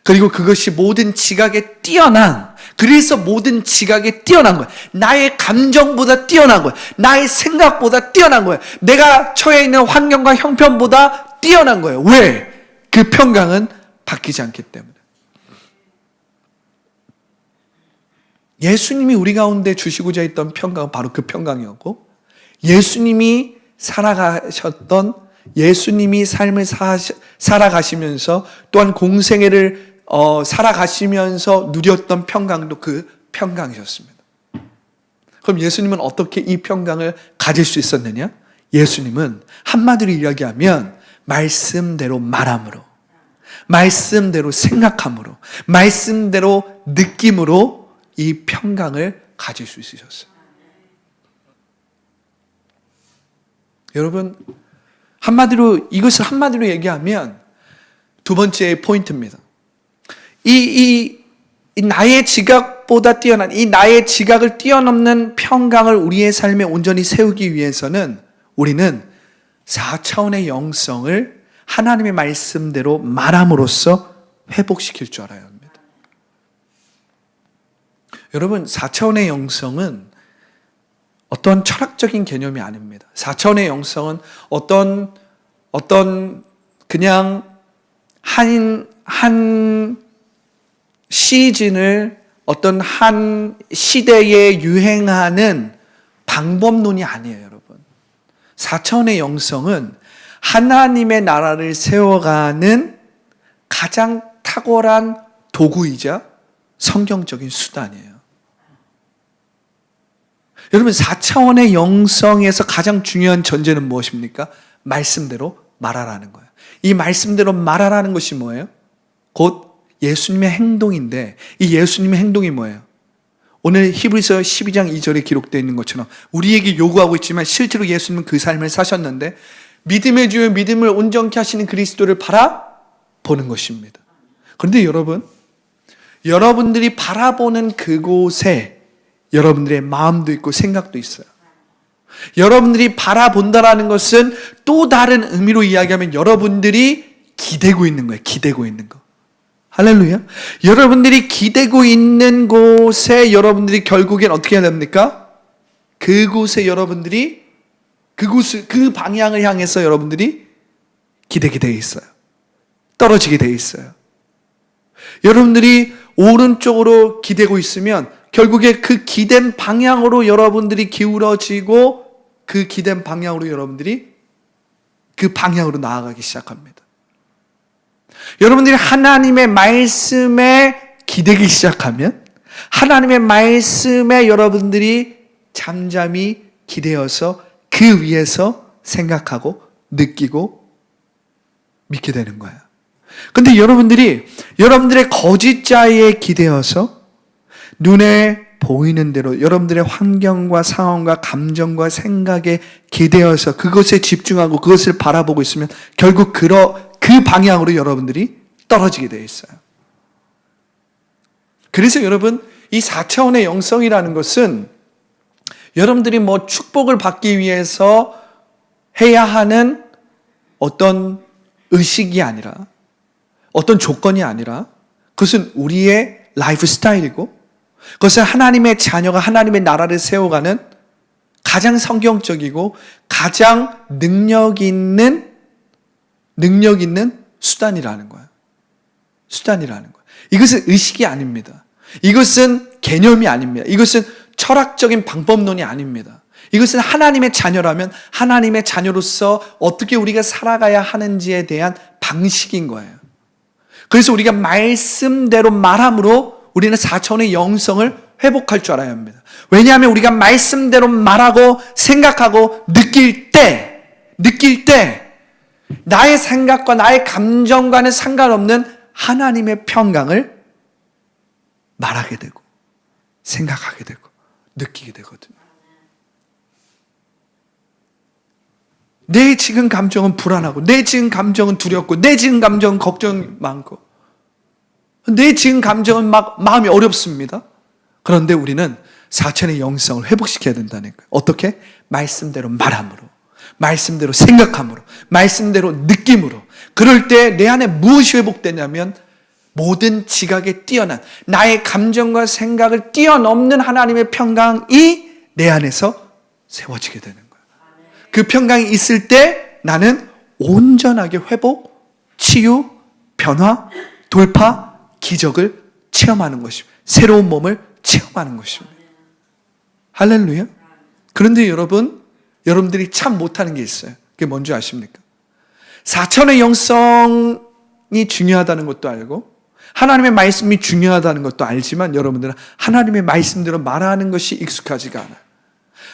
그리고 그것이 모든 지각에 뛰어난, 그래서 모든 지각에 뛰어난 거예요. 나의 감정보다 뛰어난 거예요. 나의 생각보다 뛰어난 거예요. 내가 처해 있는 환경과 형편보다 뛰어난 거예요. 왜? 그 평강은 바뀌지 않기 때문에. 예수님이 우리 가운데 주시고자 했던 평강은 바로 그 평강이었고, 예수님이 살아가셨던, 예수님이 삶을 살아가시면서 또한 공생애를 살아가시면서 누렸던 평강도 그 평강이셨습니다. 그럼 예수님은 어떻게 이 평강을 가질 수 있었느냐? 예수님은 한마디로 이야기하면 말씀대로 말함으로, 말씀대로 생각함으로, 말씀대로 느낌으로 이 평강을 가질 수 있으셨어요. 여러분, 이것을 한마디로 얘기하면 두 번째 포인트입니다. 이 나의 지각보다 뛰어난, 이 나의 지각을 뛰어넘는 평강을 우리의 삶에 온전히 세우기 위해서는 우리는 4차원의 영성을 하나님의 말씀대로 말함으로써 회복시킬 줄 알아야 합니다. 여러분, 4차원의 영성은 어떤 철학적인 개념이 아닙니다. 4차원의 영성은 어떤 그냥 한 시즌을 어떤 한 시대에 유행하는 방법론이 아니에요, 여러분. 4차원의 영성은 하나님의 나라를 세워가는 가장 탁월한 도구이자 성경적인 수단이에요. 여러분, 4차원의 영성에서 가장 중요한 전제는 무엇입니까? 말씀대로 말하라는 거예요. 이 말씀대로 말하라는 것이 뭐예요? 곧 예수님의 행동인데, 이 예수님의 행동이 뭐예요? 오늘 히브리서 12장 2절에 기록되어 있는 것처럼 우리에게 요구하고 있지만 실제로 예수님은 그 삶을 사셨는데, 믿음의 주요 믿음을 온전케 하시는 그리스도를 바라보는 것입니다. 그런데 여러분들이 바라보는 그곳에 여러분들의 마음도 있고 생각도 있어요. 여러분들이 바라본다라는 것은 또 다른 의미로 이야기하면 여러분들이 기대고 있는 거예요. 기대고 있는 거. 할렐루야. 여러분들이 기대고 있는 곳에 여러분들이 결국엔 어떻게 해야 됩니까? 그곳에 여러분들이 그 방향을 향해서 여러분들이 기대게 돼 있어요. 떨어지게 돼 있어요. 여러분들이 오른쪽으로 기대고 있으면 결국에 그 기댄 방향으로 여러분들이 기울어지고 그 기댄 방향으로 여러분들이 그 방향으로 나아가기 시작합니다. 여러분들이 하나님의 말씀에 기대기 시작하면 하나님의 말씀에 여러분들이 잠잠히 기대어서 그 위에서 생각하고 느끼고 믿게 되는 거예요. 근데 여러분들이 여러분들의 거짓자에 기대어서 눈에 보이는 대로 여러분들의 환경과 상황과 감정과 생각에 기대어서 그것에 집중하고 그것을 바라보고 있으면 결국 그 방향으로 여러분들이 떨어지게 되어 있어요. 그래서 여러분, 이 4차원의 영성이라는 것은 여러분들이 뭐 축복을 받기 위해서 해야 하는 어떤 의식이 아니라, 어떤 조건이 아니라, 그것은 우리의 라이프 스타일이고, 그것은 하나님의 자녀가 하나님의 나라를 세워가는 가장 성경적이고 가장 능력 있는 수단이라는 거예요. 수단이라는 거예요. 이것은 의식이 아닙니다. 이것은 개념이 아닙니다. 이것은 철학적인 방법론이 아닙니다. 이것은 하나님의 자녀라면 하나님의 자녀로서 어떻게 우리가 살아가야 하는지에 대한 방식인 거예요. 그래서 우리가 말씀대로 말함으로 우리는 4차원의 영성을 회복할 줄 알아야 합니다. 왜냐하면 우리가 말씀대로 말하고 생각하고 느낄 때 나의 생각과 나의 감정과는 상관없는 하나님의 평강을 말하게 되고 생각하게 되고 느끼게 되거든요. 내 지금 감정은 불안하고 내 지금 감정은 두렵고 내 지금 감정은 걱정이 많고 내 지금 감정은 막 마음이 어렵습니다. 그런데 우리는 4차원의 영성을 회복시켜야 된다니까요. 어떻게? 말씀대로 말함으로, 말씀대로 생각함으로, 말씀대로 느낌으로. 그럴 때 내 안에 무엇이 회복되냐면 모든 지각에 뛰어난 나의 감정과 생각을 뛰어넘는 하나님의 평강이 내 안에서 세워지게 되는 거예요. 그 평강이 있을 때 나는 온전하게 회복, 치유, 변화, 돌파, 기적을 체험하는 것입니다. 새로운 몸을 체험하는 것입니다. 할렐루야. 그런데 여러분들이 참 못하는 게 있어요. 그게 뭔지 아십니까? 4차원의 영성이 중요하다는 것도 알고 하나님의 말씀이 중요하다는 것도 알지만 여러분들은 하나님의 말씀대로 말하는 것이 익숙하지가 않아요.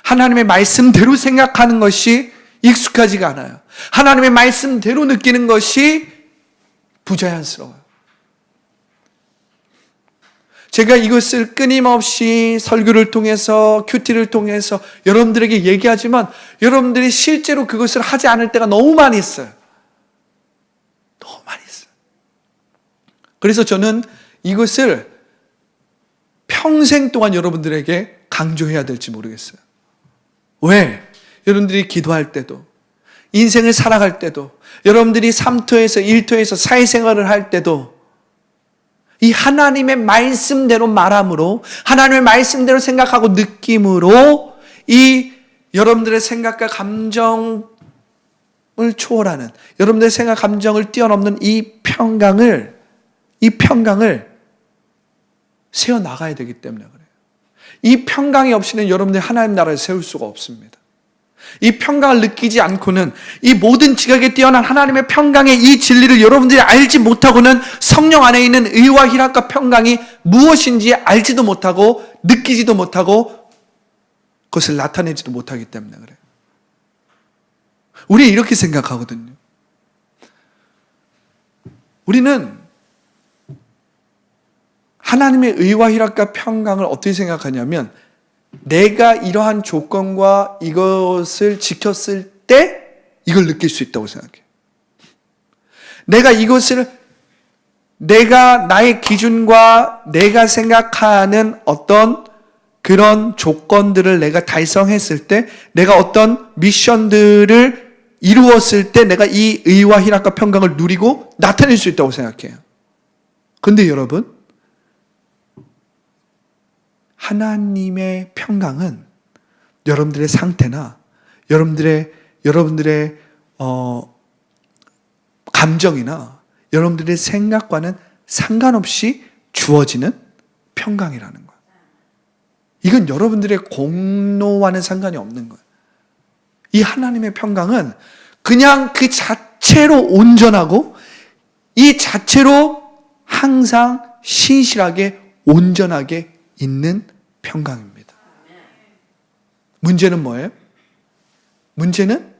하나님의 말씀대로 생각하는 것이 익숙하지가 않아요. 하나님의 말씀대로 느끼는 것이 부자연스러워요. 제가 이것을 끊임없이 설교를 통해서 큐티를 통해서 여러분들에게 얘기하지만 여러분들이 실제로 그것을 하지 않을 때가 너무 많이 있어요. 너무 많이 있어요. 그래서 저는 이것을 평생 동안 여러분들에게 강조해야 될지 모르겠어요. 왜? 여러분들이 기도할 때도 인생을 살아갈 때도 여러분들이 삶터에서 일터에서 사회생활을 할 때도 이 하나님의 말씀대로 말함으로 하나님의 말씀대로 생각하고 느낌으로 이 여러분들의 생각과 감정을 초월하는 여러분들의 생각 감정을 뛰어넘는 이 평강을 세워나가야 되기 때문에 그래요. 이 평강이 없이는 여러분들이 하나님 나라를 세울 수가 없습니다. 이 평강을 느끼지 않고는 이 모든 지각에 뛰어난 하나님의 평강의 이 진리를 여러분들이 알지 못하고는 성령 안에 있는 의와 희락과 평강이 무엇인지 알지도 못하고 느끼지도 못하고 그것을 나타내지도 못하기 때문에 그래요. 우리 이렇게 생각하거든요. 우리는 하나님의 의와 희락과 평강을 어떻게 생각하냐면 내가 이러한 조건과 이것을 지켰을 때 이걸 느낄 수 있다고 생각해요. 내가 나의 기준과 내가 생각하는 어떤 그런 조건들을 내가 달성했을 때 내가 어떤 미션들을 이루었을 때 내가 이 의와 희락과 평강을 누리고 나타낼 수 있다고 생각해요. 근데 여러분, 하나님의 평강은 여러분들의 상태나 여러분들의 감정이나 여러분들의 생각과는 상관없이 주어지는 평강이라는 거예요. 이건 여러분들의 공로와는 상관이 없는 거예요. 이 하나님의 평강은 그냥 그 자체로 온전하고 이 자체로 항상 신실하게 온전하게 있는 평강입니다. 문제는 뭐예요? 문제는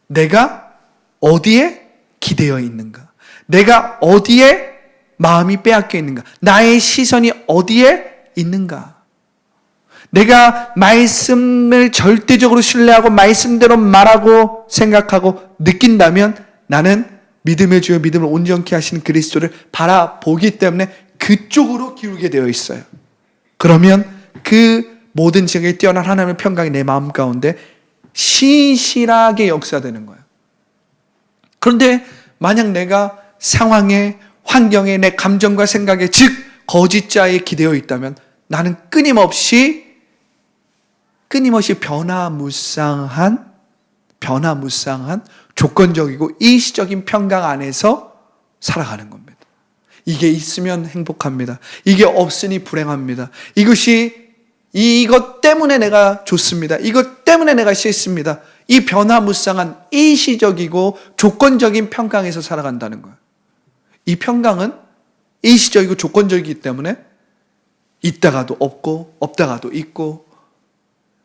내가 어디에 기대어 있는가? 내가 어디에 마음이 빼앗겨 있는가? 나의 시선이 어디에 있는가? 내가 말씀을 절대적으로 신뢰하고 말씀대로 말하고 생각하고 느낀다면 나는 믿음의 주여 믿음을 온전케 하시는 그리스도를 바라보기 때문에 그쪽으로 기울게 되어 있어요. 그러면 그 모든 지각에 뛰어난 하나님의 평강이 내 마음 가운데 신실하게 역사되는 거예요. 그런데 만약 내가 상황에, 환경에, 내 감정과 생각에, 즉 거짓자에 기대어 있다면 나는 끊임없이 변화무쌍한 조건적이고 일시적인 평강 안에서 살아가는 겁니다. 이게 있으면 행복합니다. 이게 없으니 불행합니다. 이것 때문에 내가 좋습니다. 이것 때문에 내가 싫습니다. 이 변화무쌍한 일시적이고 조건적인 평강에서 살아간다는 거예요. 이 평강은 일시적이고 조건적이기 때문에 있다가도 없고 없다가도 있고,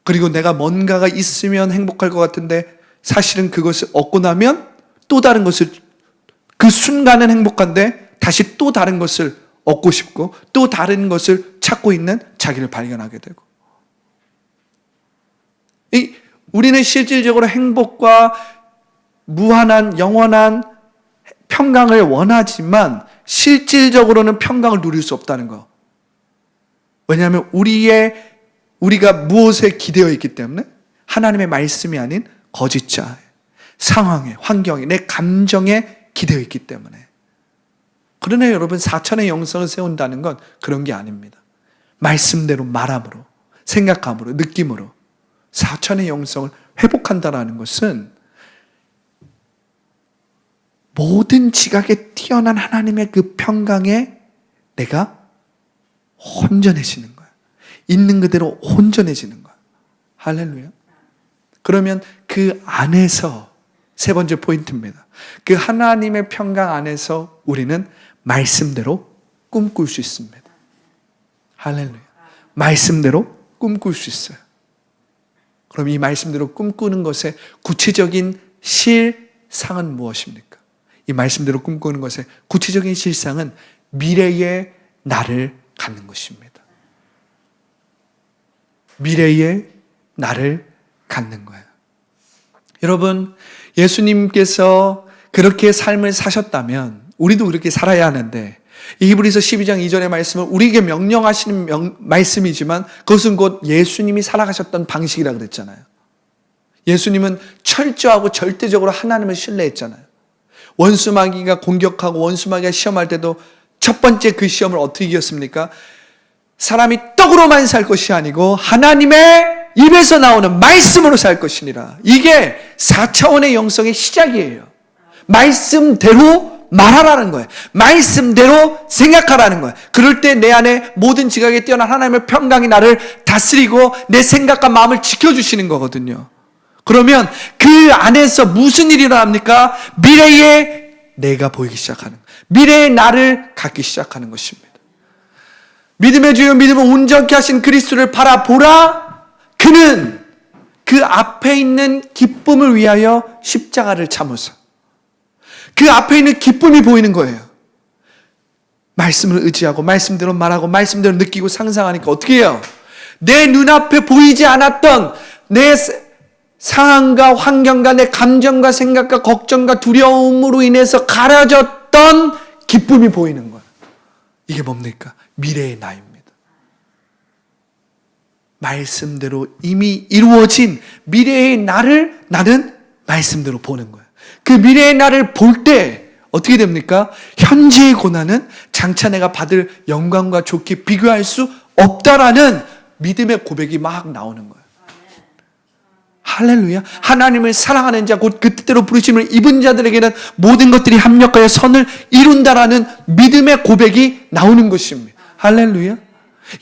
그리고 내가 뭔가가 있으면 행복할 것 같은데 사실은 그것을 얻고 나면 또 다른 것을, 그 순간은 행복한데 다시 또 다른 것을 얻고 싶고 또 다른 것을 찾고 있는 자기를 발견하게 되고, 우리는 실질적으로 행복과 무한한 영원한 평강을 원하지만 실질적으로는 평강을 누릴 수 없다는 거. 왜냐하면 우리가 무엇에 기대어 있기 때문에, 하나님의 말씀이 아닌 거짓자, 상황에, 환경에, 내 감정에 기대어 있기 때문에. 그러나 여러분, 4천의 영성을 세운다는 건 그런 게 아닙니다. 말씀대로 말함으로, 생각함으로, 느낌으로 4천의 영성을 회복한다는 것은 모든 지각에 뛰어난 하나님의 그 평강에 내가 혼전해지는 거야. 있는 그대로 혼전해지는 거야. 할렐루야. 그러면 그 안에서, 세 번째 포인트입니다. 그 하나님의 평강 안에서 우리는 말씀대로 꿈꿀 수 있습니다. 할렐루야. 말씀대로 꿈꿀 수 있어요. 그럼 이 말씀대로 꿈꾸는 것의 구체적인 실상은 무엇입니까? 이 말씀대로 꿈꾸는 것의 구체적인 실상은 미래의 나를 갖는 것입니다. 미래의 나를 갖는 거예요. 여러분, 예수님께서 그렇게 삶을 사셨다면 우리도 그렇게 살아야 하는데, 히브리서 12장 2절의 말씀은 우리에게 명령하시는 말씀이지만 그것은 곧 예수님이 살아가셨던 방식이라고 그랬잖아요. 예수님은 철저하고 절대적으로 하나님을 신뢰했잖아요. 원수마귀가 공격하고 원수마귀가 시험할 때도 첫 번째 그 시험을 어떻게 이겼습니까? 사람이 떡으로만 살 것이 아니고 하나님의 입에서 나오는 말씀으로 살 것이니라. 이게 4차원의 영성의 시작이에요. 말씀대로 말하라는 거예요. 말씀대로 생각하라는 거예요. 그럴 때 내 안에 모든 지각에 뛰어난 하나님의 평강이 나를 다스리고 내 생각과 마음을 지켜주시는 거거든요. 그러면 그 안에서 무슨 일이 일어납니까? 미래의 내가 보이기 시작하는 거예요. 미래의 나를 갖기 시작하는 것입니다. 믿음의 주여 믿음을 온전케 하신 그리스도를 바라보라. 그는 그 앞에 있는 기쁨을 위하여 십자가를 참으사. 그 앞에 있는 기쁨이 보이는 거예요. 말씀을 의지하고 말씀대로 말하고 말씀대로 느끼고 상상하니까 어떻게 해요? 내 눈앞에 보이지 않았던 내 상황과 환경과 내 감정과 생각과 걱정과 두려움으로 인해서 가려졌던 기쁨이 보이는 거예요. 이게 뭡니까? 미래의 나입니다. 말씀대로 이미 이루어진 미래의 나를 나는 말씀대로 보는 거예요. 그 미래의 나를 볼 때 어떻게 됩니까? 현재의 고난은 장차 내가 받을 영광과 좋게 비교할 수 없다라는 믿음의 고백이 막 나오는 거예요. 할렐루야. 하나님을 사랑하는 자, 곧 그 뜻대로 부르심을 입은 자들에게는 모든 것들이 합력하여 선을 이룬다라는 믿음의 고백이 나오는 것입니다. 할렐루야.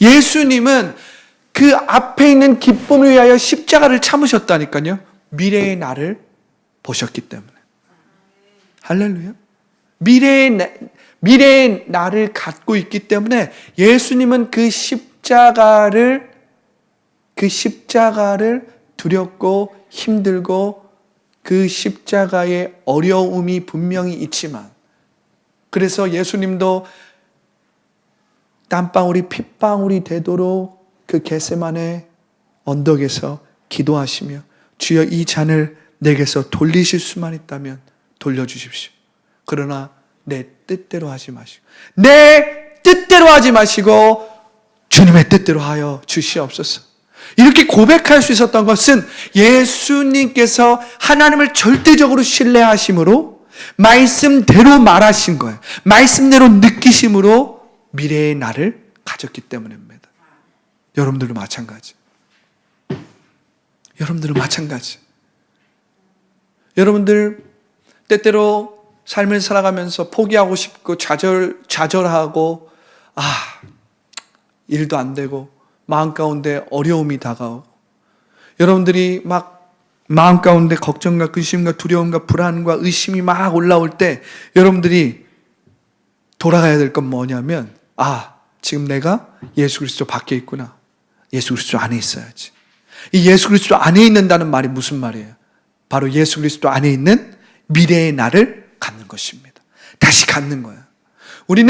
예수님은 그 앞에 있는 기쁨을 위하여 십자가를 참으셨다니까요. 미래의 나를 보셨기 때문에. 할렐루야. 미래의 나를 갖고 있기 때문에 예수님은 그 십자가를 두렵고 힘들고 그 십자가의 어려움이 분명히 있지만, 그래서 예수님도 땀방울이 핏방울이 되도록 그 겟세마네 언덕에서 기도하시며, 주여 이 잔을 내게서 돌리실 수만 있다면 돌려주십시오. 그러나 내 뜻대로 하지 마시고, 내 뜻대로 하지 마시고 주님의 뜻대로 하여 주시옵소서. 이렇게 고백할 수 있었던 것은 예수님께서 하나님을 절대적으로 신뢰하심으로 말씀대로 말하신 거예요. 말씀대로 느끼심으로 미래의 나를 가졌기 때문입니다. 여러분들도 마찬가지. 여러분들 때때로 삶을 살아가면서 포기하고 싶고 좌절하고 일도 안 되고 마음 가운데 어려움이 다가오고, 여러분들이 막 마음 가운데 걱정과 근심과 두려움과 불안과 의심이 막 올라올 때 여러분들이 돌아가야 될 건 뭐냐면, 지금 내가 예수 그리스도 밖에 있구나. 예수 그리스도 안에 있어야지. 이 예수 그리스도 안에 있는다는 말이 무슨 말이에요? 바로 예수 그리스도 안에 있는 미래의 나를 갖는 것입니다. 다시 갖는 거야. 우린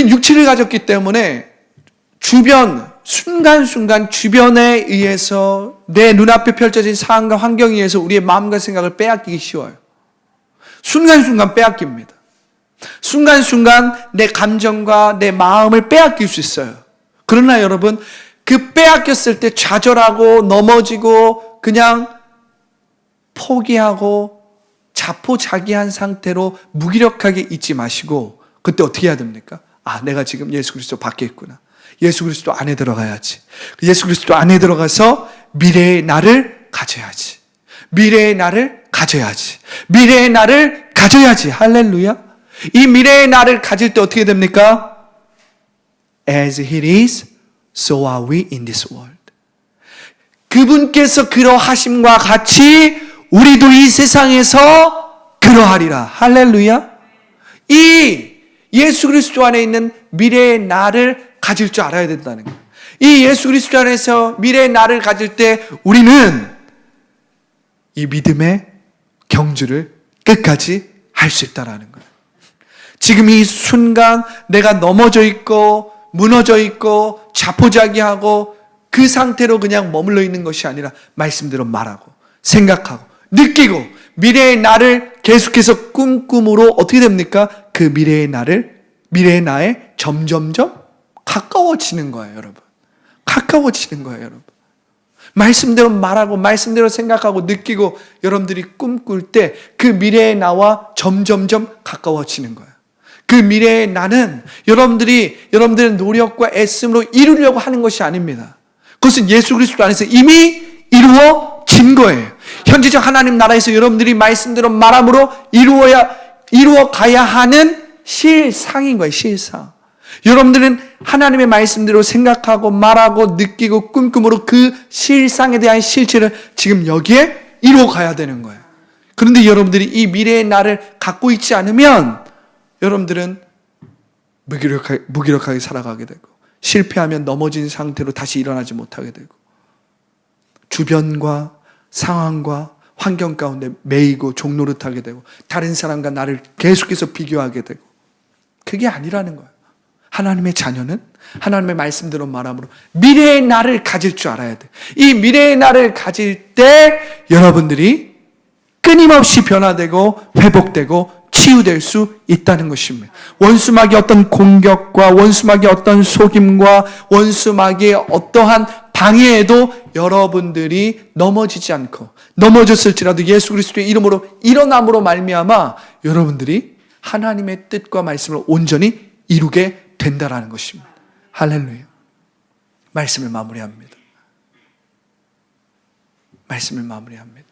육체를 가졌기 때문에 순간순간 주변에 의해서 내 눈앞에 펼쳐진 상황과 환경에 의해서 우리의 마음과 생각을 빼앗기기 쉬워요. 순간순간 빼앗깁니다. 순간순간 내 감정과 내 마음을 빼앗길 수 있어요. 그러나 여러분, 그 빼앗겼을 때 좌절하고 넘어지고 그냥 포기하고 자포자기한 상태로 무기력하게 있지 마시고, 그때 어떻게 해야 됩니까? 내가 지금 예수 그리스도 밖에 있구나. 예수 그리스도 안에 들어가야지. 예수 그리스도 안에 들어가서 미래의 나를 가져야지. 미래의 나를 가져야지. 할렐루야. 이 미래의 나를 가질 때 어떻게 됩니까? As He is, so are we in this world. 그분께서 그러하심과 같이 우리도 이 세상에서 그러하리라. 할렐루야. 이 예수 그리스도 안에 있는 미래의 나를 가질 줄 알아야 된다는 거예요. 이 예수 그리스도 안에서 미래의 나를 가질 때 우리는 이 믿음의 경주를 끝까지 할 수 있다는 거예요. 지금 이 순간 내가 넘어져 있고 무너져 있고 자포자기하고 그 상태로 그냥 머물러 있는 것이 아니라 말씀대로 말하고 생각하고 느끼고 미래의 나를 계속해서 꿈꾸므로 어떻게 됩니까? 그 미래의 나에 점점점 가까워지는 거예요, 여러분. 말씀대로 말하고 말씀대로 생각하고 느끼고 여러분들이 꿈꿀 때 그 미래의 나와 점점점 가까워지는 거예요. 그 미래의 나는 여러분들의 노력과 애씀으로 이루려고 하는 것이 아닙니다. 그것은 예수 그리스도 안에서 이미 이루어진 거예요. 현재적 하나님 나라에서 여러분들이 말씀대로 말함으로 이루어 가야 하는 실상인 거예요, 실상. 여러분들은 하나님의 말씀대로 생각하고 말하고 느끼고 꿈꿈으로 그 실상에 대한 실체를 지금 여기에 이루어 가야 되는 거예요. 그런데 여러분들이 이 미래의 나를 갖고 있지 않으면 여러분들은 무기력하게 살아가게 되고, 실패하면 넘어진 상태로 다시 일어나지 못하게 되고, 주변과 상황과 환경 가운데 매이고 종노릇하게 되고, 다른 사람과 나를 계속해서 비교하게 되고, 그게 아니라는 거예요. 하나님의 자녀는 하나님의 말씀대로 말함으로 미래의 나를 가질 줄 알아야 돼. 이 미래의 나를 가질 때 여러분들이 끊임없이 변화되고 회복되고 치유될 수 있다는 것입니다. 원수막의 어떤 공격과 원수막의 어떤 속임과 원수막의 어떠한 방해에도 여러분들이 넘어지지 않고, 넘어졌을지라도 예수 그리스도의 이름으로 일어남으로 말미암아 여러분들이 하나님의 뜻과 말씀을 온전히 이루게 된다라는 것입니다. 할렐루야. 말씀을 마무리합니다. 말씀을 마무리합니다.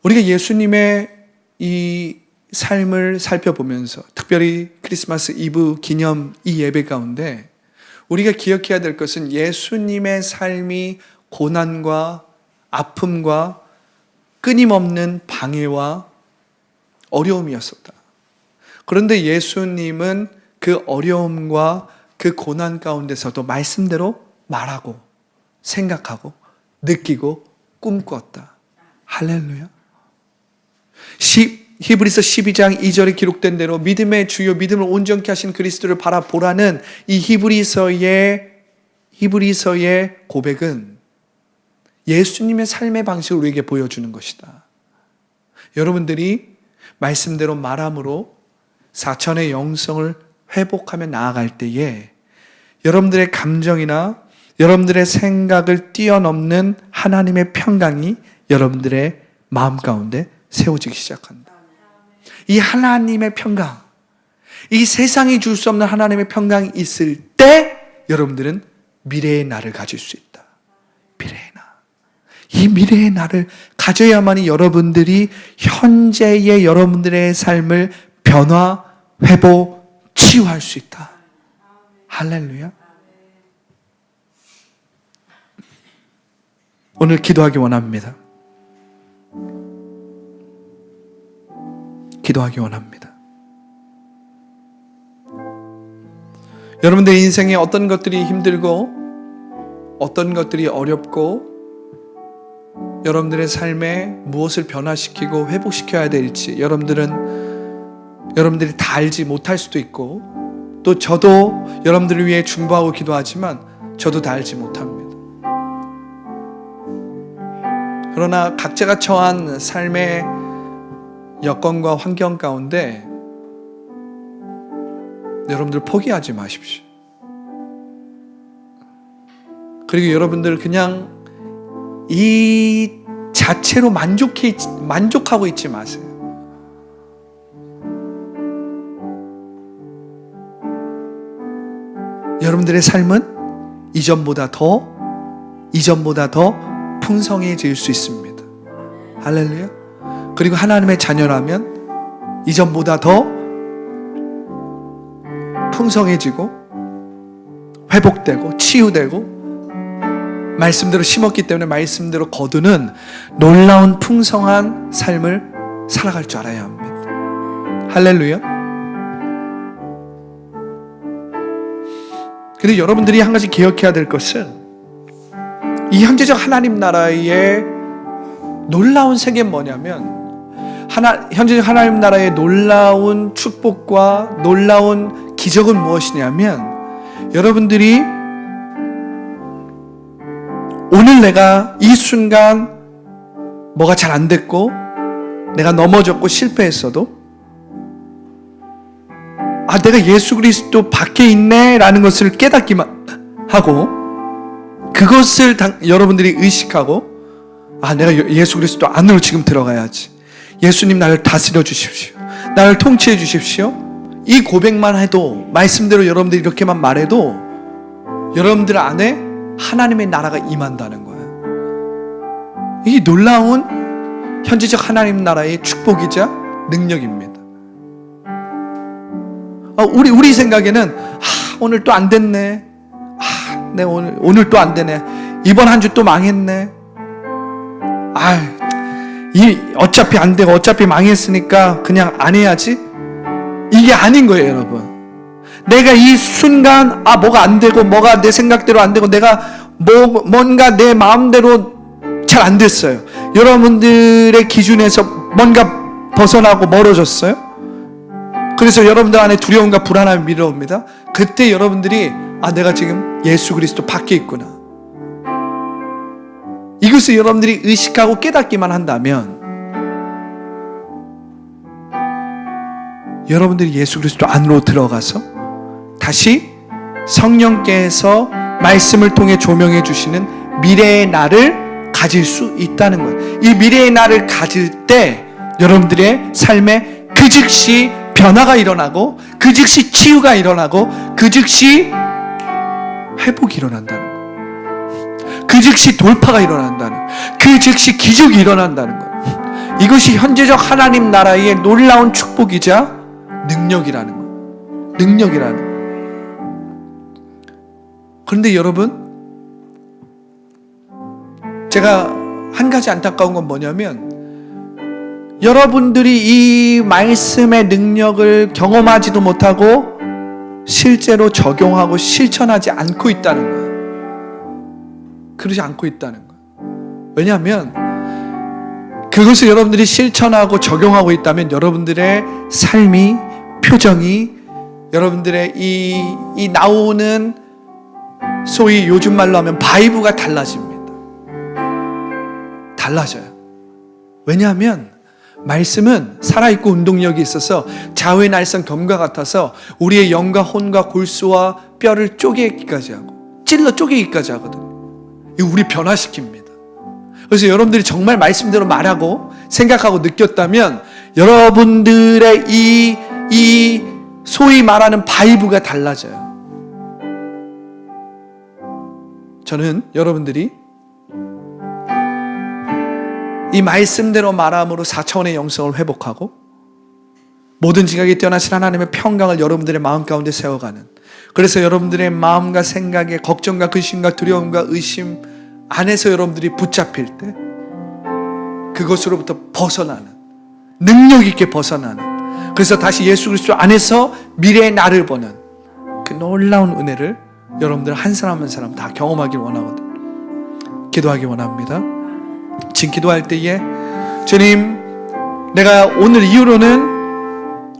우리가 예수님의 이 삶을 살펴보면서 특별히 크리스마스 이브 기념 이 예배 가운데 우리가 기억해야 될 것은 예수님의 삶이 고난과 아픔과 끊임없는 방해와 어려움이었었다. 그런데 예수님은 그 어려움과 그 고난 가운데서도 말씀대로 말하고 생각하고 느끼고 꿈꿨다. 할렐루야. 히브리서 12장 2절에 기록된 대로 믿음의 주요 믿음을 온전케 하신 그리스도를 바라보라는 이 히브리서의 고백은 예수님의 삶의 방식을 우리에게 보여주는 것이다. 여러분들이 말씀대로 말함으로 사천의 영성을 회복하며 나아갈 때에 여러분들의 감정이나 여러분들의 생각을 뛰어넘는 하나님의 평강이 여러분들의 마음 가운데 세워지기 시작한다. 이 하나님의 평강, 이 세상이 줄 수 없는 하나님의 평강이 있을 때 여러분들은 미래의 나를 가질 수 있다. 미래의 나. 이 미래의 나를 가져야만이 여러분들이 현재의 여러분들의 삶을 변화, 회복, 치유할 수 있다. 할렐루야. 오늘 기도하기 원합니다. 기도하기 원합니다. 여러분들 인생에 어떤 것들이 힘들고 어떤 것들이 어렵고 여러분들의 삶에 무엇을 변화시키고 회복시켜야 될지 여러분들이 다 알지 못할 수도 있고 또 저도 여러분들을 위해 중보하고 기도하지만 저도 다 알지 못합니다. 그러나 각자가 처한 삶의 여건과 환경 가운데 여러분들 포기하지 마십시오. 그리고 여러분들 그냥 이 자체로 만족하고 있지 마세요. 여러분들의 삶은 이전보다 더 풍성해질 수 있습니다. 할렐루야. 그리고 하나님의 자녀라면 이전보다 더 풍성해지고 회복되고 치유되고 말씀대로 심었기 때문에 말씀대로 거두는 놀라운 풍성한 삶을 살아갈 줄 알아야 합니다. 할렐루야. 그런데 여러분들이 한 가지 기억해야 될 것은 이 현재적 하나님 나라의 놀라운 세계는 뭐냐면 현재적 하나님 나라의 놀라운 축복과 놀라운 기적은 무엇이냐면 여러분들이 오늘 내가 이 순간 뭐가 잘 안 됐고 내가 넘어졌고 실패했어도 내가 예수 그리스도 밖에 있네 라는 것을 깨닫기만 하고 그것을 여러분들이 의식하고 내가 예수 그리스도 안으로 지금 들어가야지. 예수님 나를 다스려 주십시오. 나를 통치해 주십시오. 이 고백만 해도 말씀대로 여러분들이 이렇게만 말해도 여러분들 안에 하나님의 나라가 임한다는 거예요. 이게 놀라운 현재적 하나님 나라의 축복이자 능력입니다. 우리 생각에는 오늘 또 안 됐네. 내 오늘 또 안 되네. 이번 한 주 또 망했네. 어차피 안 되고 어차피 망했으니까 그냥 안 해야지. 이게 아닌 거예요, 여러분. 내가 이 순간 뭐가 안 되고 뭐가 내 생각대로 안 되고 내가 뭔가 내 마음대로 잘 안 됐어요. 여러분들의 기준에서 뭔가 벗어나고 멀어졌어요. 그래서 여러분들 안에 두려움과 불안함이 밀어옵니다. 그때 여러분들이 내가 지금 예수 그리스도 밖에 있구나. 이것을 여러분들이 의식하고 깨닫기만 한다면 여러분들이 예수 그리스도 안으로 들어가서 다시 성령께서 말씀을 통해 조명해 주시는 미래의 나를 가질 수 있다는 거예요. 이 미래의 나를 가질 때 여러분들의 삶에 그 즉시 변화가 일어나고 그 즉시 치유가 일어나고 그 즉시 회복이 일어난다는 거예요. 그 즉시 돌파가 일어난다는 거예요. 그 즉시 기적이 일어난다는 거예요. 이것이 현재적 하나님 나라의 놀라운 축복이자 능력이라는 거예요. 능력이라는 거예요. 그런데 여러분, 제가 한 가지 안타까운 건 뭐냐면, 여러분들이 이 말씀의 능력을 경험하지도 못하고 실제로 적용하고 실천하지 않고 있다는 거예요. 그러지 않고 있다는 거예요. 왜냐하면 그것을 여러분들이 실천하고 적용하고 있다면 여러분들의 삶이, 표정이, 여러분들의 이 나오는 소위 요즘 말로 하면 바이브가 달라집니다. 달라져요. 왜냐하면 말씀은 살아있고 운동력이 있어서 좌우의 날선 검과 같아서 우리의 영과 혼과 골수와 뼈를 쪼개기까지 하고 찔러 쪼개기까지 하거든요. 이거 우리 변화시킵니다. 그래서 여러분들이 정말 말씀대로 말하고 생각하고 느꼈다면 여러분들의 이 소위 말하는 바이브가 달라져요. 저는 여러분들이 이 말씀대로 말함으로 4차원의 영성을 회복하고 모든 지각에 뛰어나신 하나님의 평강을 여러분들의 마음 가운데 세워가는, 그래서 여러분들의 마음과 생각에 걱정과 근심과 두려움과 의심 안에서 여러분들이 붙잡힐 때 그것으로부터 벗어나는, 능력 있게 벗어나는, 그래서 다시 예수 그리스도 안에서 미래의 나를 보는 그 놀라운 은혜를 여러분들 한 사람 한 사람 다 경험하길 원하거든요. 기도하기 원합니다. 지금 기도할 때에 주님, 내가 오늘 이후로는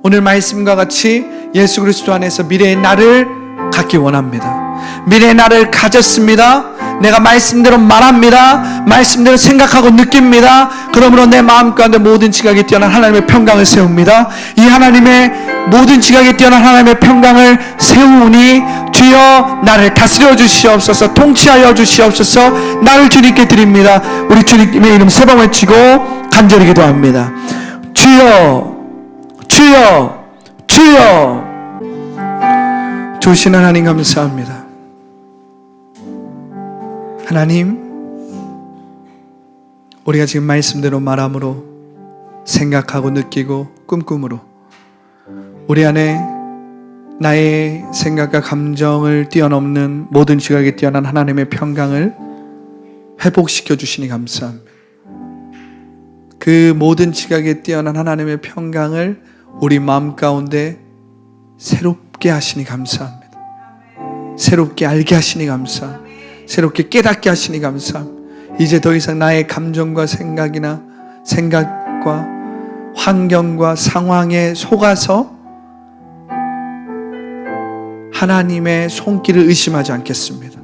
오늘 말씀과 같이 예수 그리스도 안에서 미래의 나를 갖기 원합니다. 미래의 나를 가졌습니다. 내가 말씀대로 말합니다. 말씀대로 생각하고 느낍니다. 그러므로 내 마음 가운데 모든 지각에 뛰어난 하나님의 평강을 세웁니다. 이 하나님의 모든 지각에 뛰어난 하나님의 평강을 세우니 주여 나를 다스려 주시옵소서, 통치하여 주시옵소서. 나를 주님께 드립니다. 우리 주님의 이름 세 번 외치고 간절히 기도합니다. 주여, 주여, 주여. 좋으신 하나님 감사합니다. 하나님, 우리가 지금 말씀대로 말함으로, 생각하고 느끼고 꿈꿈으로 우리 안에 나의 생각과 감정을 뛰어넘는 모든 지각에 뛰어난 하나님의 평강을 회복시켜 주시니 감사합니다. 그 모든 지각에 뛰어난 하나님의 평강을 우리 마음 가운데 새롭게 하시니 감사합니다. 새롭게 알게 하시니 감사합니다. 새롭게 깨닫게 하시니 감사합니다. 이제 더 이상 나의 감정과 생각과 환경과 상황에 속아서 하나님의 손길을 의심하지 않겠습니다.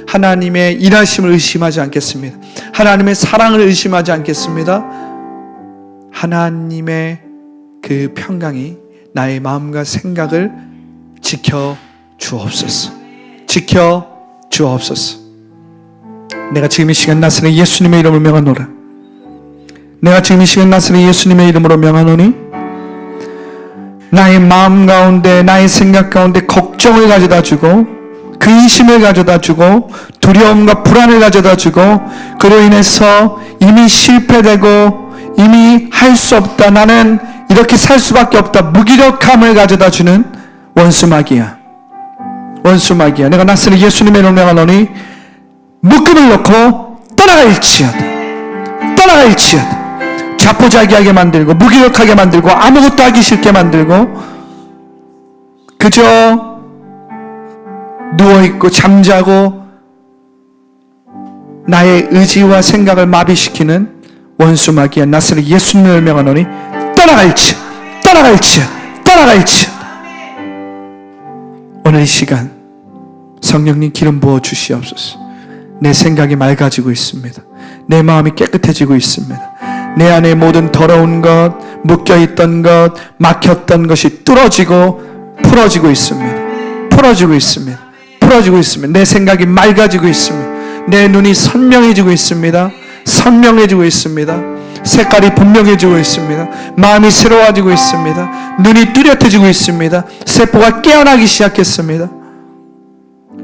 하나님의 일하심을 의심하지 않겠습니다. 하나님의 사랑을 의심하지 않겠습니다. 하나님의 그 평강이 나의 마음과 생각을 지켜 주옵소서. 지켜 주옵소서. 내가 지금 이 시간 나사렛 예수님의 이름으로 명하노라. 내가 지금 이 시간 나사렛 예수님의 이름으로 명하노니 나의 마음 가운데, 나의 생각 가운데 걱정을 가져다 주고 근심을 가져다 주고 두려움과 불안을 가져다 주고 그로 인해서 이미 실패되고 이미 할 수 없다, 나는 이렇게 살 수밖에 없다, 무기력함을 가져다 주는 원수마귀야. 원수마귀야. 내가 나사렛 예수님의 이름으로 명하노니 묶음을 놓고 떠나갈지어다. 떠나갈지어다. 자포자기하게 만들고 무기력하게 만들고 아무것도 하기 싫게 만들고 그저 누워있고 잠자고 나의 의지와 생각을 마비시키는 원수마귀야. 나사렛 예수님을 명하노니 떠나갈지어다. 떠나갈지어다. 떠나갈지어다. 오늘 이 시간 성령님 기름 부어 주시옵소서. 내 생각이 맑아지고 있습니다. 내 마음이 깨끗해지고 있습니다. 내 안에 모든 더러운 것, 묶여있던 것, 막혔던 것이 뚫어지고 풀어지고 있습니다. 풀어지고 있습니다. 풀어지고 있습니다. 내 생각이 맑아지고 있습니다. 내 눈이 선명해지고 있습니다. 선명해지고 있습니다. 색깔이 분명해지고 있습니다. 마음이 새로워지고 있습니다. 눈이 뚜렷해지고 있습니다. 세포가 깨어나기 시작했습니다.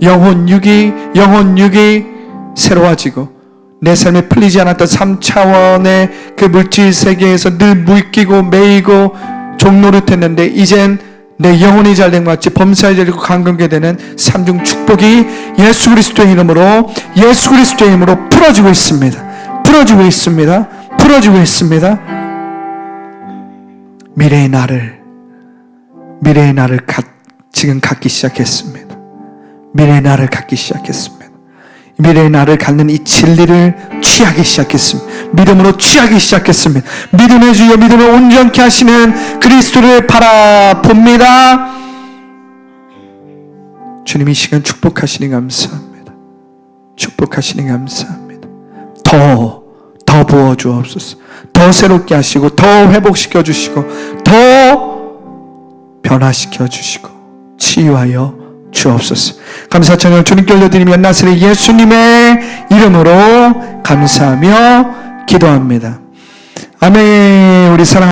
영혼 육이 새로워지고 내 삶에 풀리지 않았던 3차원의 그 물질 세계에서 늘 묶이고 매이고 종노릇했는데 이젠 내 영혼이 잘된 것 같이 범사에 잘되고 강건케 되는 삼중 축복이 예수 그리스도의 이름으로 풀어지고 있습니다. 풀어지고 있습니다. 미래의 나를 지금 갖기 시작했습니다. 미래의 나를 갖는 이 진리를 취하기 시작했습니다. 믿음으로 취하기 시작했습니다. 믿음의 주여 믿음을 온전케 하시는 그리스도를 바라봅니다. 주님 이 시간 축복하시니 감사합니다. 더 부어주옵소서. 더 새롭게 하시고 더 회복시켜 주시고 더 변화시켜 주시고 치유하여 주옵소서. 감사 찬양 주님께 올려드리며 나사렛 예수님의 이름으로 감사하며 기도합니다. 아멘. 우리 사랑